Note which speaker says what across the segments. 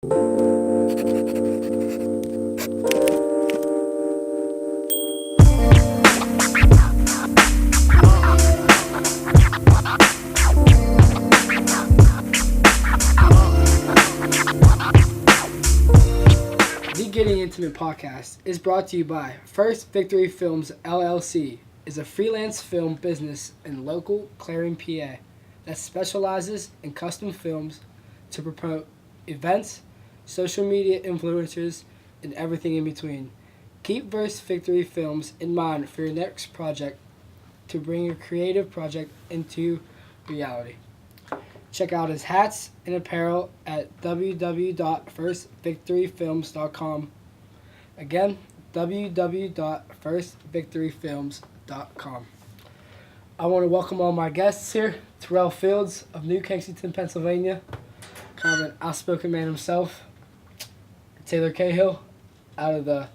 Speaker 1: The Getting Intimate podcast is brought to you by First Victory Films LLC, is a freelance film business in local Clarion, PA, that specializes in custom films to promote events, social media influencers, and everything in between. Keep First Victory Films in mind for your next project to bring your creative project into reality. Check out his hats and apparel at www.firstvictoryfilms.com. Again, www.firstvictoryfilms.com. I want to welcome all my guests here. Terrell Fields of New Kensington, Pennsylvania, kind of an outspoken man himself. Taylor Cahill, out of the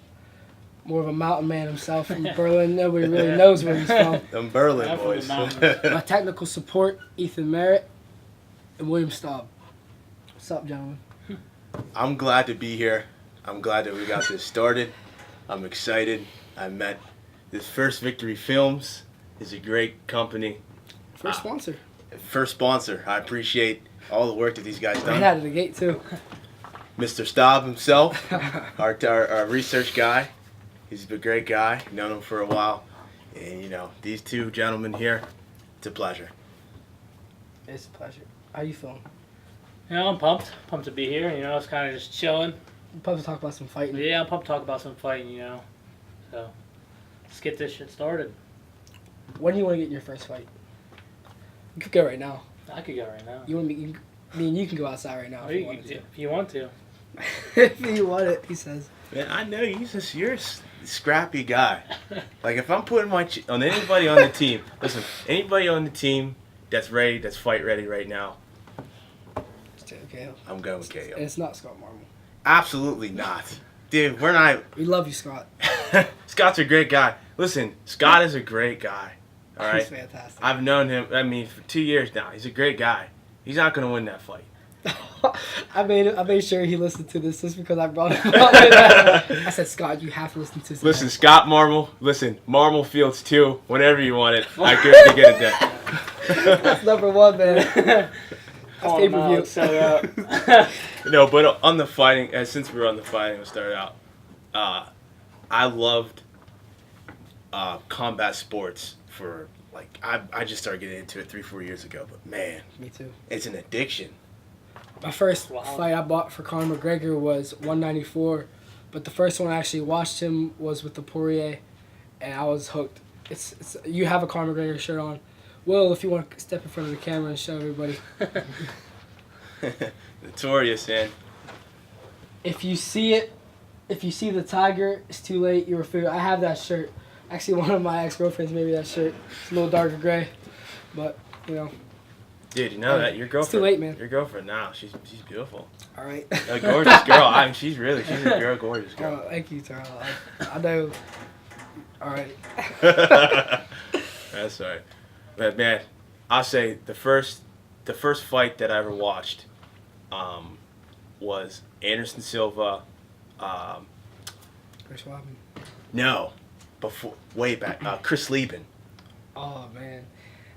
Speaker 1: more of a mountain man himself from Berlin. Nobody really knows where he's from.
Speaker 2: Them Berlin boys.
Speaker 1: My technical support, Ethan Merritt, and William Staub. What's up, gentlemen?
Speaker 2: I'm glad to be here. I'm glad that we got this started. I'm excited. I met this First Victory Films. Is a great company.
Speaker 1: First sponsor.
Speaker 2: First sponsor. I appreciate all the work that these guys
Speaker 1: Right
Speaker 2: done.
Speaker 1: out of the gate, too.
Speaker 2: Mr. Staub himself, our research guy. He's a great guy. Known him for a while. And, these two gentlemen here, it's a pleasure.
Speaker 1: It's a pleasure. How you feeling?
Speaker 3: I'm pumped. Pumped to be here. It's kind of just chilling.
Speaker 1: I'm pumped to talk about some fighting.
Speaker 3: Yeah, I'm pumped to talk about some fighting, So, let's get this shit started.
Speaker 1: When do you want to get your first fight? You could go right now.
Speaker 3: I could go right now.
Speaker 1: You want me and you can go outside right now
Speaker 3: Or
Speaker 1: if you
Speaker 3: you
Speaker 1: wanted
Speaker 3: could,
Speaker 1: to.
Speaker 3: if you want to.
Speaker 1: If you want it, he says.
Speaker 2: Man, I know you're a scrappy guy. Like, if I'm putting on anybody on the team, listen, anybody on the team that's ready, that's fight ready right now,
Speaker 1: It's Taylor Cahill.
Speaker 2: I'm going with Cahill.
Speaker 1: And it's not Scott Marble.
Speaker 2: Absolutely not. Dude, we're not.
Speaker 1: We love you, Scott.
Speaker 2: Scott's a great guy. Listen, Scott is a great guy. All right?
Speaker 1: He's fantastic.
Speaker 2: I've known him, for 2 years now. He's a great guy. He's not going to win that fight.
Speaker 1: I made sure he listened to this just because I brought it up. I said, Scott, you have to listen to this.
Speaker 2: Listen, Scott Marble. Listen, Marble Fields 2, whenever you want it. I could get it there.
Speaker 1: That's number one, man. That's pay-per-view.
Speaker 2: No, but on the fighting, since we're on the fighting, we'll start out. I loved combat sports for, I just started getting into it 3-4 years ago. But, man.
Speaker 1: Me too.
Speaker 2: It's an addiction.
Speaker 1: My first fight I bought for Conor McGregor was 194, but the first one I actually watched him was with the Poirier, and I was hooked. It's you have a Conor McGregor shirt on. Will, if you want to step in front of the camera and show everybody.
Speaker 2: Notorious, man.
Speaker 1: If you see the tiger, it's too late. You were fooled. I have that shirt. Actually, one of my ex-girlfriends made me that shirt. It's a little darker gray, but
Speaker 2: Dude, you know that your girlfriend.
Speaker 1: It's too late, man.
Speaker 2: Your girlfriend now, she's beautiful.
Speaker 1: All right.
Speaker 2: A gorgeous girl. She's a gorgeous girl.
Speaker 1: Oh, thank you, Terrell. I know. All right.
Speaker 2: That's all right. But man, I'll say the first fight that I ever watched, was Anderson Silva.
Speaker 1: Chris Weidman.
Speaker 2: No, way back. Chris Lieben.
Speaker 1: Oh man,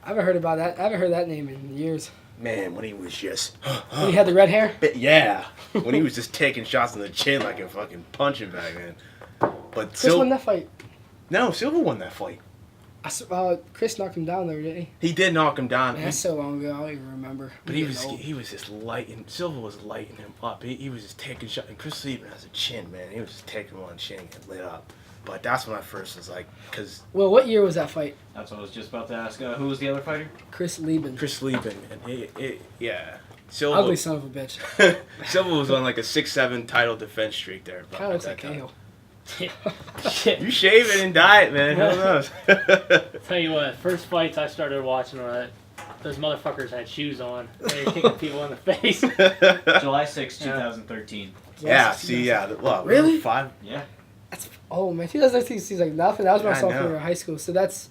Speaker 1: I haven't heard about that. I haven't heard that name in years.
Speaker 2: Man, when he was just.
Speaker 1: When he had the red hair.
Speaker 2: Yeah, when he was just taking shots in the chin like a fucking punching bag, man. But
Speaker 1: Chris won that fight.
Speaker 2: No, Silva won that fight.
Speaker 1: Chris knocked him down though, didn't he?
Speaker 2: He did knock him down.
Speaker 1: Man, that's so long ago. I don't even remember.
Speaker 2: But he was just lighting. Silva was lighting him up. He was just taking shots. And Chris Lieben has a chin, man. He was just taking one chin and get lit up. But that's when I first was like, because.
Speaker 1: Well, what year was that fight?
Speaker 4: That's what I was just about to ask. Who was the other fighter?
Speaker 1: Chris Lieben.
Speaker 2: Chris Lieben, and yeah. Silva.
Speaker 1: Ugly son of a bitch.
Speaker 2: Silva was on like a 6-7 title defense streak there.
Speaker 1: Kind of looks like Cahill.
Speaker 3: Shit.
Speaker 2: You shave it and dye it, man. Who knows?
Speaker 3: Tell you what, first fights I started watching were those motherfuckers had shoes on. They were kicking people in the face.
Speaker 4: July 6, 2013.
Speaker 2: Yeah, see, yeah. What,
Speaker 1: Really?
Speaker 2: 5?
Speaker 4: Yeah.
Speaker 1: Oh man, 2013 seems like nothing. That was my
Speaker 2: Yeah, I
Speaker 1: sophomore
Speaker 2: know.
Speaker 1: year of high school. So that's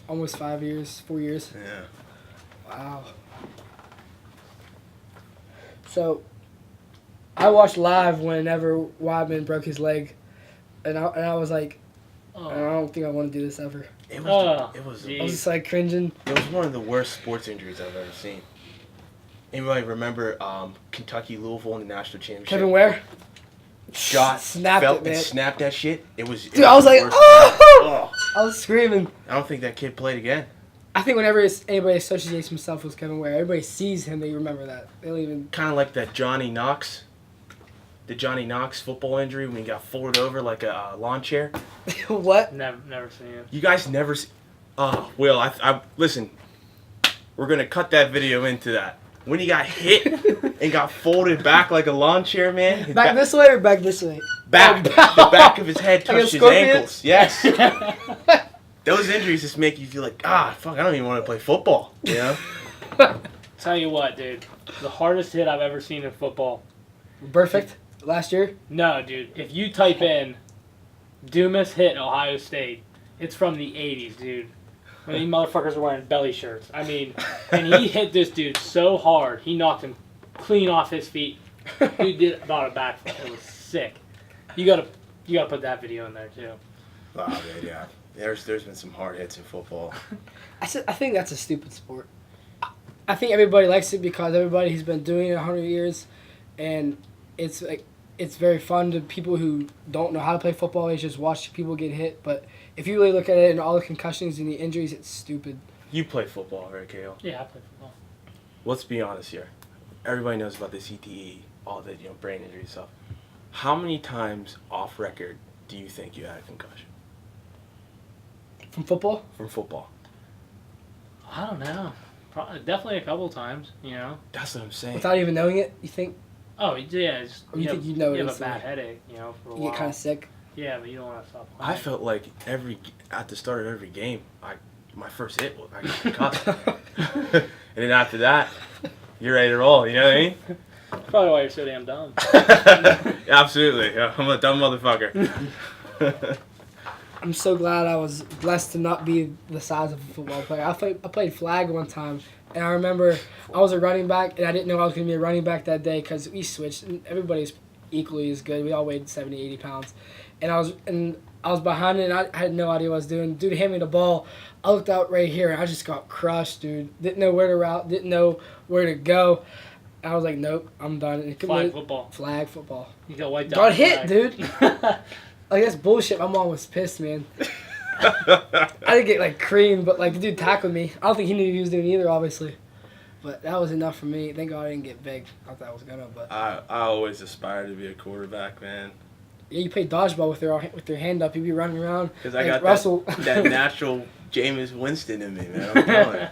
Speaker 1: almost 5 years, 4 years.
Speaker 2: Yeah.
Speaker 1: Wow. So, I watched live whenever Wadman broke his leg, and I was like, I don't think I want to do this ever.
Speaker 2: It was
Speaker 1: I was just like cringing.
Speaker 2: It was one of the worst sports injuries I've ever seen. Anybody remember Kentucky Louisville in the national championship?
Speaker 1: Kevin Ware
Speaker 2: snapped
Speaker 1: it, man.
Speaker 2: and snapped that shit. It was.
Speaker 1: Dude, I was like,
Speaker 2: worst.
Speaker 1: oh! I was screaming.
Speaker 2: I don't think that kid played again.
Speaker 1: I think whenever anybody associates himself with Kevin Ware, everybody sees him, they remember that. They don't even.
Speaker 2: Kind of like that Johnny Knox. The Johnny Knox football injury when he got folded over like a lawn chair.
Speaker 1: What?
Speaker 3: Never seen it.
Speaker 2: You guys never see. Oh, Will, I listen. We're gonna cut that video into that. When he got hit and got folded back like a lawn chair, man. his
Speaker 1: Back this way or back this way?
Speaker 2: back. The back of his head
Speaker 1: Like a
Speaker 2: touched his
Speaker 1: scorpion?
Speaker 2: ankles. Yes. Those injuries just make you feel like, fuck, I don't even want to play football. You know?
Speaker 3: Tell you what, dude. The hardest hit I've ever seen in football.
Speaker 1: Perfect. Last year?
Speaker 3: No, dude. If you type in Dumas hit Ohio State, it's from the 80s, dude. When these motherfuckers were wearing belly shirts. I mean, and he hit this dude so hard, he knocked him clean off his feet. Dude did about a backflip. It was sick. You gotta put that video in there too.
Speaker 2: Oh, man, yeah. There's been some hard hits in football.
Speaker 1: I think that's a stupid sport. I think everybody likes it because everybody's been doing it 100 years, and it's like it's very fun to people who don't know how to play football. They just watch people get hit. But if you really look at it and all the concussions and the injuries, it's stupid.
Speaker 2: You play football, right, Cahill?
Speaker 3: Yeah, I play football.
Speaker 2: Let's be honest here. Everybody knows about the CTE, all the brain injury stuff. How many times off record do you think you had a concussion
Speaker 1: From football?
Speaker 2: from football?
Speaker 3: I don't know. Definitely a couple times, you know.
Speaker 2: That's what I'm saying.
Speaker 1: Without even knowing it, you think
Speaker 3: Oh, yeah. Just,
Speaker 1: Or you think you know
Speaker 3: you have a
Speaker 1: instantly?
Speaker 3: bad headache, you know, for a
Speaker 1: you
Speaker 3: while.
Speaker 1: get kind of sick?
Speaker 3: Yeah, but you don't want to stop playing.
Speaker 2: I felt like at the start of every game, my first hit was I got concussed. And then after that, you're ready to roll, you know what I mean?
Speaker 3: Probably why you're so damn dumb.
Speaker 2: Absolutely. Yeah, I'm a dumb motherfucker.
Speaker 1: I'm so glad I was blessed to not be the size of a football player. I played flag one time, and I remember I was a running back, and I didn't know I was going to be a running back that day because we switched, and everybody's equally as good. We all weighed 70, 80 pounds. And I was behind it, and I had no idea what I was doing. Dude handed me the ball. I looked out right here, and I just got crushed, dude. Didn't know where to route, didn't know where to go. And I was like, nope, I'm done. And
Speaker 3: Flag football.
Speaker 1: Flag football.
Speaker 3: You got wiped out.
Speaker 1: Got hit,
Speaker 3: flag.
Speaker 1: dude. Like, that's bullshit. My mom was pissed, man. I didn't get, like, creamed, but, like, the dude tackled me. I don't think he knew he was doing either, obviously. But that was enough for me. Thank God I didn't get big. I thought I was going to, but...
Speaker 2: I always aspired to be a quarterback, man.
Speaker 1: Yeah, you play dodgeball with your hand up. You'd be running around.
Speaker 2: Because
Speaker 1: like
Speaker 2: I got
Speaker 1: Russell.
Speaker 2: that natural Jameis Winston in me, man. I'm telling you.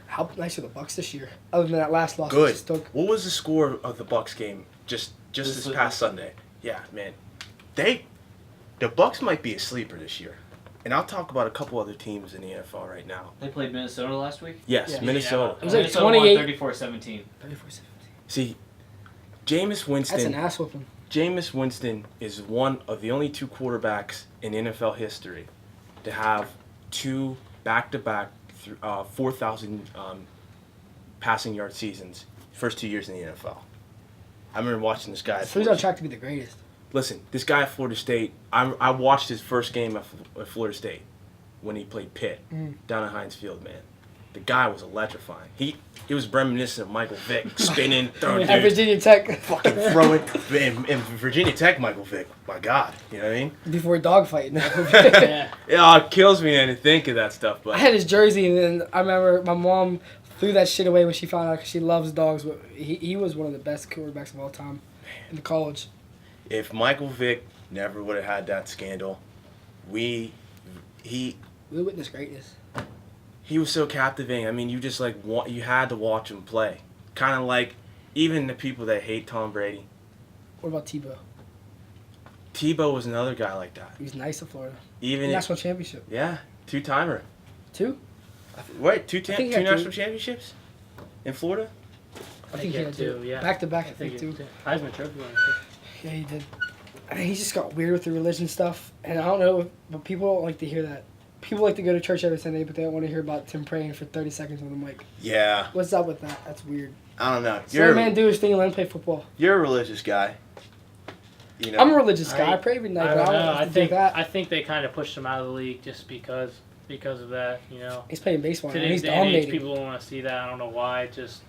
Speaker 1: How nice are the Bucks this year? Other than that last loss.
Speaker 2: Good.
Speaker 1: Which just took...
Speaker 2: What was the score of the Bucks game just this past Sunday? Yeah, man. The Bucks might be a sleeper this year. And I'll talk about a couple other teams in the NFL right now.
Speaker 4: They played Minnesota last week?
Speaker 2: Yes,
Speaker 1: Yeah.
Speaker 2: Minnesota.
Speaker 1: It was like
Speaker 4: Minnesota
Speaker 1: 28.
Speaker 4: won 34-17.
Speaker 1: 34-17.
Speaker 2: See, Jameis
Speaker 1: That's
Speaker 2: Winston.
Speaker 1: an ass whooping.
Speaker 2: Jameis Winston is one of the only two quarterbacks in NFL history to have two back-to-back 4,000 passing yard seasons first 2 years in the NFL. I remember watching this guy.
Speaker 1: So he's on track to be the greatest.
Speaker 2: Listen, this guy at Florida State, I watched his first game at Florida State when he played Pitt down at Heinz Field, man. The guy was electrifying. He was reminiscent of Michael Vick, spinning, throwing
Speaker 1: At
Speaker 2: dudes,
Speaker 1: Virginia Tech.
Speaker 2: fucking throwing. And Virginia Tech Michael Vick, my God, you know what I mean?
Speaker 1: Before dogfighting.
Speaker 3: Yeah.
Speaker 2: It kills me, man, to think of that stuff.
Speaker 1: I
Speaker 2: But
Speaker 1: had his jersey, and then I remember my mom threw that shit away when she found out because she loves dogs. But he was one of the best quarterbacks of all time in college.
Speaker 2: if Michael Vick never would have had that scandal, he
Speaker 1: witnessed greatness.
Speaker 2: He was so captivating. I mean, you just you had to watch him play. Kind of like even the people that hate Tom Brady.
Speaker 1: What about Tebow?
Speaker 2: Tebow was another guy like that.
Speaker 1: He was nice in Florida.
Speaker 2: Even
Speaker 1: National championship.
Speaker 2: yeah, two-timer.
Speaker 1: Two?
Speaker 2: Wait, two
Speaker 1: I think he had
Speaker 2: national
Speaker 1: two.
Speaker 2: championships in Florida.
Speaker 1: I think he had two.
Speaker 3: Yeah.
Speaker 1: Back to back, I
Speaker 3: I
Speaker 1: think,
Speaker 3: think
Speaker 1: too.
Speaker 3: Heisman Trophy winner.
Speaker 1: Yeah, he did. I think he just got weird with the religion stuff, and I don't know, but people don't like to hear that. People like to go to church every Sunday, but they don't want to hear about Tim praying for 30 seconds on the mic.
Speaker 5: Yeah.
Speaker 1: What's up with that? That's weird.
Speaker 5: I don't know.
Speaker 1: So let a man do his thing and let him play football.
Speaker 5: You're a religious guy. You know.
Speaker 1: I'm a religious guy. I pray every night,
Speaker 3: I
Speaker 1: but
Speaker 3: don't
Speaker 1: I
Speaker 3: know.
Speaker 1: don't have
Speaker 3: I
Speaker 1: to
Speaker 3: think
Speaker 1: do that.
Speaker 3: I think they kind of pushed him out of the league just because of that.
Speaker 1: He's playing baseball now.
Speaker 3: Today's
Speaker 1: He's
Speaker 3: day and age,
Speaker 1: dominating.
Speaker 3: people don't want to see that. I don't know why. It's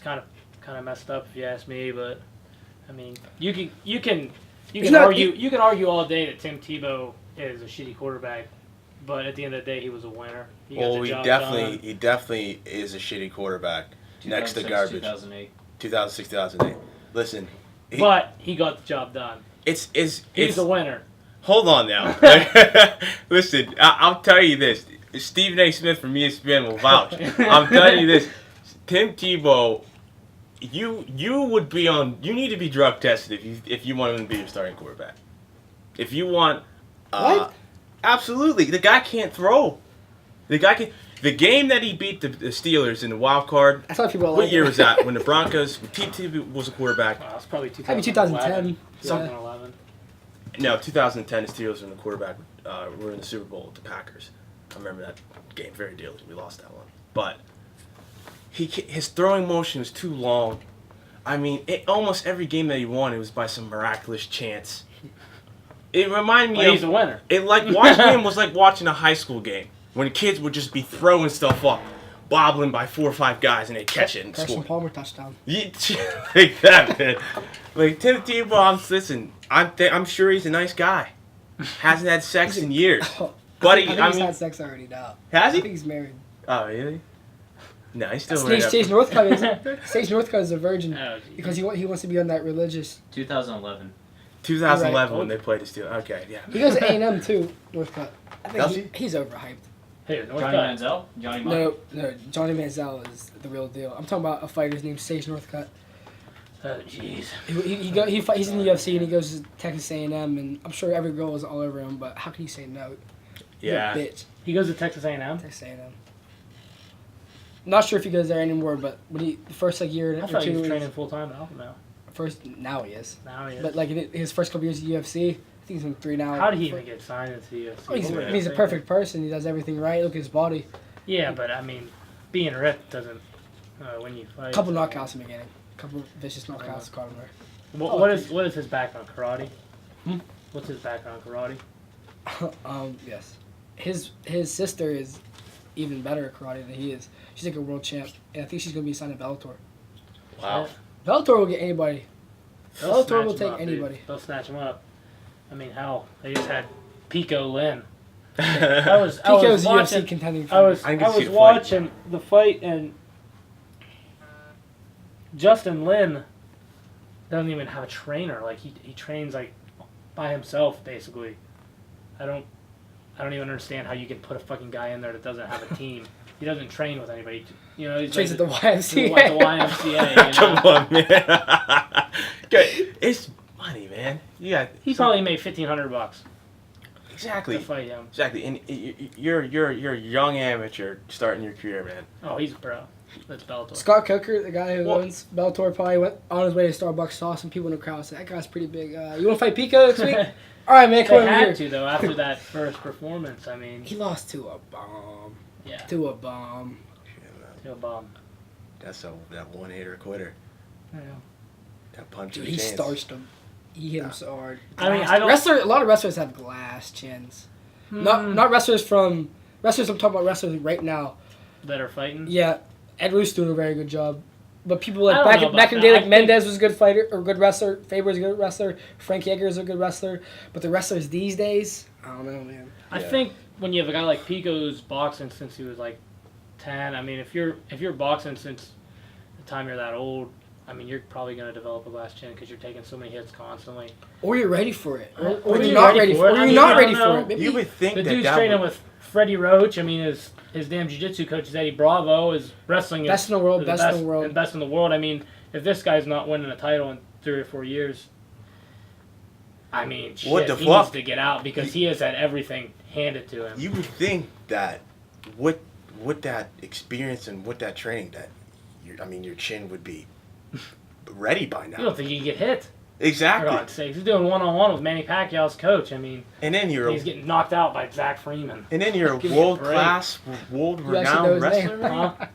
Speaker 3: kind of messed up if you ask me. But I mean, you can argue all day that Tim Tebow is a shitty quarterback, but at the end of the day, he was a winner. He
Speaker 5: definitely is a shitty quarterback. Next to
Speaker 4: 2006,
Speaker 5: garbage.
Speaker 4: 2008.
Speaker 5: 2006, 2008. Listen.
Speaker 3: But he got the job done.
Speaker 5: It's
Speaker 3: He's a winner.
Speaker 5: Hold on now. Listen, I'll tell you this. Stephen A. Smith from ESPN will vouch. I'm telling you this. Tim Tebow, you would be on. You need to be drug tested if you want him to be your starting quarterback. If you want.
Speaker 1: What?
Speaker 5: Absolutely. The guy can't throw. The game that he beat the Steelers in the wild card.
Speaker 1: That's why people
Speaker 5: What
Speaker 1: like
Speaker 5: year
Speaker 1: it.
Speaker 5: was that? When the Broncos, when Tebow was a quarterback.
Speaker 3: Well, it's probably
Speaker 1: Maybe 2010.
Speaker 3: 2011.
Speaker 5: No, 2010. The Steelers were in the quarterback. Were in the Super Bowl with the Packers. I remember that game very dearly. We lost that one, but his throwing motion was too long. I mean, almost every game that he won, it was by some miraculous chance. It reminded me
Speaker 3: But
Speaker 5: of.
Speaker 3: he's a winner.
Speaker 5: Watching him was like watching a high school game when kids would just be throwing stuff up, bobbling by 4 or 5 guys, and they catch it and
Speaker 1: Carson
Speaker 5: score.
Speaker 1: Palmer touchdown.
Speaker 5: Yeah, like that, man. Like Tim Tebow, I'm sure he's a nice guy. Hasn't had sex in years. Buddy,
Speaker 1: I think he's had sex already now.
Speaker 5: Has he?
Speaker 1: I think he's married.
Speaker 5: Oh, really? No, he's still right
Speaker 1: Stage
Speaker 5: up.
Speaker 1: Northcutt is Stage Northcutt is a virgin
Speaker 3: Oh, geez.
Speaker 1: because he wants to be on that religious.
Speaker 4: 2011.
Speaker 5: 2011
Speaker 1: Right.
Speaker 5: when they played the Steelers. Okay, yeah.
Speaker 1: He goes to A&M too. Northcutt. I
Speaker 5: Does
Speaker 1: think he's overhyped.
Speaker 3: Here,
Speaker 4: Johnny
Speaker 3: Northcutt.
Speaker 4: Manziel? Johnny Manziel?
Speaker 1: No, Johnny Manziel is the real deal. I'm talking about a fighter's named Sage Northcutt.
Speaker 3: Oh, jeez.
Speaker 1: He's in the UFC and he goes to Texas A&M and I'm sure every girl is all over him. But how can you say no? He's
Speaker 5: Yeah.
Speaker 1: a bitch.
Speaker 3: He goes to Texas A&M.
Speaker 1: Texas A&M. Not sure if he goes there anymore, but when the first year
Speaker 3: I
Speaker 1: or
Speaker 3: thought he
Speaker 1: two,
Speaker 3: was training full time at Alpha now.
Speaker 1: now he is.
Speaker 3: Now he is.
Speaker 1: But like in his first couple years at UFC, I think he's in 3 now.
Speaker 3: How did he even get signed into the UFC?
Speaker 1: Oh, he's a perfect person. He does everything right. Look at his body.
Speaker 3: Yeah, but I mean, being ripped doesn't when you fight.
Speaker 1: A couple knockouts in the beginning. A couple vicious knockouts caught him there.
Speaker 3: What is his background? Karate.
Speaker 1: Hmm?
Speaker 3: What's his background? Karate.
Speaker 1: Yes. His sister is even better at karate than he is. She's like a world champ, and I think she's gonna be signed to Bellator.
Speaker 5: Wow.
Speaker 1: Bellator will get anybody.
Speaker 3: They'll
Speaker 1: Bellator
Speaker 3: snatch
Speaker 1: will
Speaker 3: him
Speaker 1: take
Speaker 3: up, dude.
Speaker 1: anybody.
Speaker 3: They'll snatch him up. I mean, hell, they just had Pico Lynn. I was
Speaker 1: Pico's
Speaker 3: watching.
Speaker 1: UFC contending.
Speaker 3: I
Speaker 1: fighter.
Speaker 3: was
Speaker 5: I can see the fight.
Speaker 3: watching the fight, and Justin Lin doesn't even have a trainer. Like he trains like by himself basically. I don't even understand how you can put a fucking guy in there that doesn't have a team. He doesn't train with anybody. You know, he's
Speaker 1: Trains
Speaker 3: like
Speaker 1: at the YMCA.
Speaker 3: the YMCA. You know?
Speaker 5: Come on, man. Okay, it's money, man. You got.
Speaker 3: He probably made $1,500
Speaker 5: Exactly.
Speaker 3: to fight him.
Speaker 5: Exactly. And you're a young amateur starting your career, man.
Speaker 3: Oh, he's a pro. That's Bellator.
Speaker 1: Scott Coker, the guy who
Speaker 5: Well-
Speaker 1: owns Bellator, probably went on his way to Starbucks, saw some people in the crowd, said, "That guy's pretty big. You want to fight Pico next week? All right, man, come
Speaker 3: They
Speaker 1: over
Speaker 3: had
Speaker 1: here."
Speaker 3: to though after that first performance. I mean,
Speaker 1: He lost to a bomb.
Speaker 3: yeah,
Speaker 1: To a bomb.
Speaker 3: to a bomb.
Speaker 5: That's that one hitter quitter.
Speaker 3: Yeah.
Speaker 5: That punch
Speaker 1: Dude,
Speaker 5: of
Speaker 1: he
Speaker 5: chance.
Speaker 1: starched him. He hit him so hard.
Speaker 3: I mean,
Speaker 1: Glass-
Speaker 3: I don't-
Speaker 1: A lot of wrestlers have glass chins. Not wrestlers from wrestlers. I'm talking about wrestlers right now.
Speaker 3: That are fighting.
Speaker 1: Yeah, Ed Roos doing a very good job. But people
Speaker 3: I
Speaker 1: like
Speaker 3: don't
Speaker 1: back
Speaker 3: know
Speaker 1: back in
Speaker 3: about
Speaker 1: the day,
Speaker 3: that.
Speaker 1: like
Speaker 3: I
Speaker 1: Mendez was a good fighter or good wrestler. Faber was a good wrestler. Frank Yeager is a good wrestler. But the wrestlers these days, I don't know, man.
Speaker 3: I
Speaker 5: Yeah.
Speaker 3: think when you have a guy like Pico who's boxing since he was like 10, I mean, if you're boxing since the time you're that old, I mean, you're probably going to develop a glass chin because you're taking so many hits constantly.
Speaker 1: Or you're ready for it, or
Speaker 3: Or
Speaker 1: you're
Speaker 3: you're
Speaker 1: not
Speaker 3: ready
Speaker 1: ready
Speaker 3: for
Speaker 1: for
Speaker 3: it.
Speaker 1: it. Or
Speaker 3: I
Speaker 1: you're
Speaker 3: mean,
Speaker 1: not
Speaker 3: I
Speaker 1: ready
Speaker 3: don't
Speaker 1: for
Speaker 3: know.
Speaker 1: it. Maybe
Speaker 5: You would think
Speaker 3: The
Speaker 5: that
Speaker 3: dude's
Speaker 5: that
Speaker 3: training
Speaker 5: would,
Speaker 3: with Freddie Roach. I mean, his damn jiu-jitsu coach is Eddie Bravo. His wrestling is
Speaker 1: Best in the world,
Speaker 3: the
Speaker 1: best in the world.
Speaker 3: and best in the world. I mean, if this guy's not winning a title in 3 or 4 years, I mean, shit,
Speaker 5: What the
Speaker 3: he
Speaker 5: fuck?
Speaker 3: needs to get out because he has had everything handed to him.
Speaker 5: you would think that with that experience and with that training that your chin would be ready by
Speaker 3: You
Speaker 5: now.
Speaker 3: don't think he can get hit? For
Speaker 5: Exactly.
Speaker 3: God's sakes, he's doing one-on-one with Manny Pacquiao's coach. I mean,
Speaker 5: And then
Speaker 3: he's getting knocked out by Zach Freeman.
Speaker 5: a
Speaker 3: Give me a
Speaker 5: world class, world
Speaker 1: You actually know
Speaker 5: renowned
Speaker 1: his
Speaker 5: wrestler.
Speaker 1: name?
Speaker 5: Man.
Speaker 3: Huh?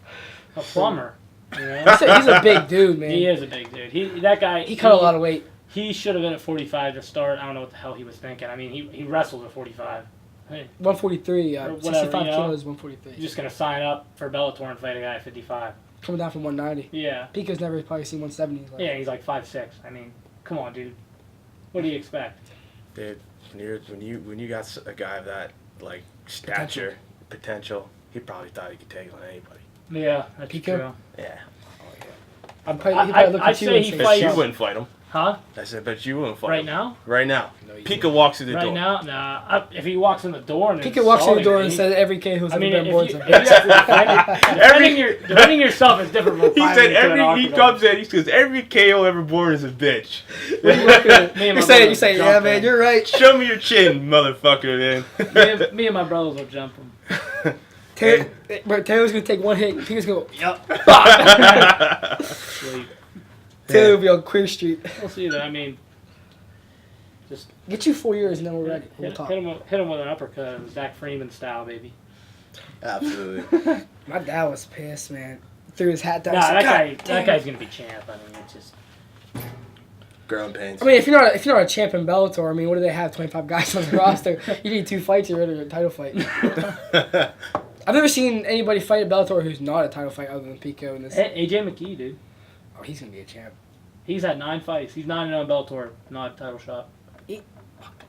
Speaker 3: A plumber. You know?
Speaker 1: He's a big dude, man.
Speaker 3: He is a big dude. That guy.
Speaker 1: He cut a lot of weight.
Speaker 3: He should have been at 45 to start. I don't know what the hell he was thinking. I mean, he wrestled at 45. Hey,
Speaker 1: 143,
Speaker 3: Or whatever,
Speaker 1: 65
Speaker 3: you know.
Speaker 1: kilos, 143.
Speaker 3: you're just gonna sign up for Bellator and fight a guy at 55.
Speaker 1: Coming down from 190.
Speaker 3: Yeah.
Speaker 1: Pico's never probably seen 170.
Speaker 3: Yeah, he's like 5'6". I mean, come on, dude. What do you expect?
Speaker 5: Dude, when you got a guy of that like stature, potential, he probably thought he could take on anybody.
Speaker 3: Yeah, that's
Speaker 1: Pico?
Speaker 3: true.
Speaker 5: Yeah.
Speaker 1: He probably look
Speaker 3: I'd
Speaker 1: at you
Speaker 3: say
Speaker 1: and
Speaker 3: he
Speaker 1: say,
Speaker 5: Bet
Speaker 3: fights-
Speaker 5: you
Speaker 1: "Shut
Speaker 5: wouldn't fight him.
Speaker 3: Huh?
Speaker 5: I said, bet you wouldn't fight
Speaker 3: Right
Speaker 5: him.
Speaker 3: now?
Speaker 5: Right now.
Speaker 1: No, you
Speaker 5: Pika walks through the
Speaker 3: Right
Speaker 5: door.
Speaker 3: now? Nah. If he walks in the door and
Speaker 1: Pico walks through the door and
Speaker 3: insulting
Speaker 1: says every K who's
Speaker 3: I mean,
Speaker 1: ever been born is a
Speaker 3: if you have to
Speaker 1: bitch.
Speaker 3: defending yourself is different from
Speaker 5: He
Speaker 3: fighting
Speaker 5: said
Speaker 3: into an
Speaker 5: every he
Speaker 3: octagon.
Speaker 5: comes in, he says every KO ever born is a bitch.
Speaker 3: Me and my
Speaker 1: You're
Speaker 3: brother
Speaker 1: saying,
Speaker 3: jump
Speaker 1: yeah,
Speaker 3: him.
Speaker 1: man, you're right.
Speaker 5: Show me your chin, motherfucker, man.
Speaker 3: Me and my brothers will jump him.
Speaker 1: Taylor's gonna take one hit. Pico's gonna go,
Speaker 3: Yep. Sleep.
Speaker 1: Taylor will be on Queer Street.
Speaker 3: We'll see though. I mean, just
Speaker 1: Get you 4 years and then we're ready. We'll
Speaker 3: hit
Speaker 1: talk.
Speaker 3: him with an uppercut, Zach Freeman style, baby.
Speaker 5: Absolutely.
Speaker 1: My dad was pissed, man. Threw his hat down.
Speaker 3: Nah,
Speaker 1: He's like,
Speaker 3: that
Speaker 1: "God damn."
Speaker 3: guy's gonna be champ. I mean, it's just
Speaker 5: Growing pains.
Speaker 1: I mean, if you're not a champ in Bellator, I mean, what do they have? 25 guys on the roster. You need 2 fights. You're ready for a title fight. I've never seen anybody fight at Bellator who's not a title fight other than Pico in this.
Speaker 3: AJ McKee, dude.
Speaker 1: Oh, he's gonna be a champ.
Speaker 3: He's had 9 fights. He's 9-0 in Bellator, not a title shot.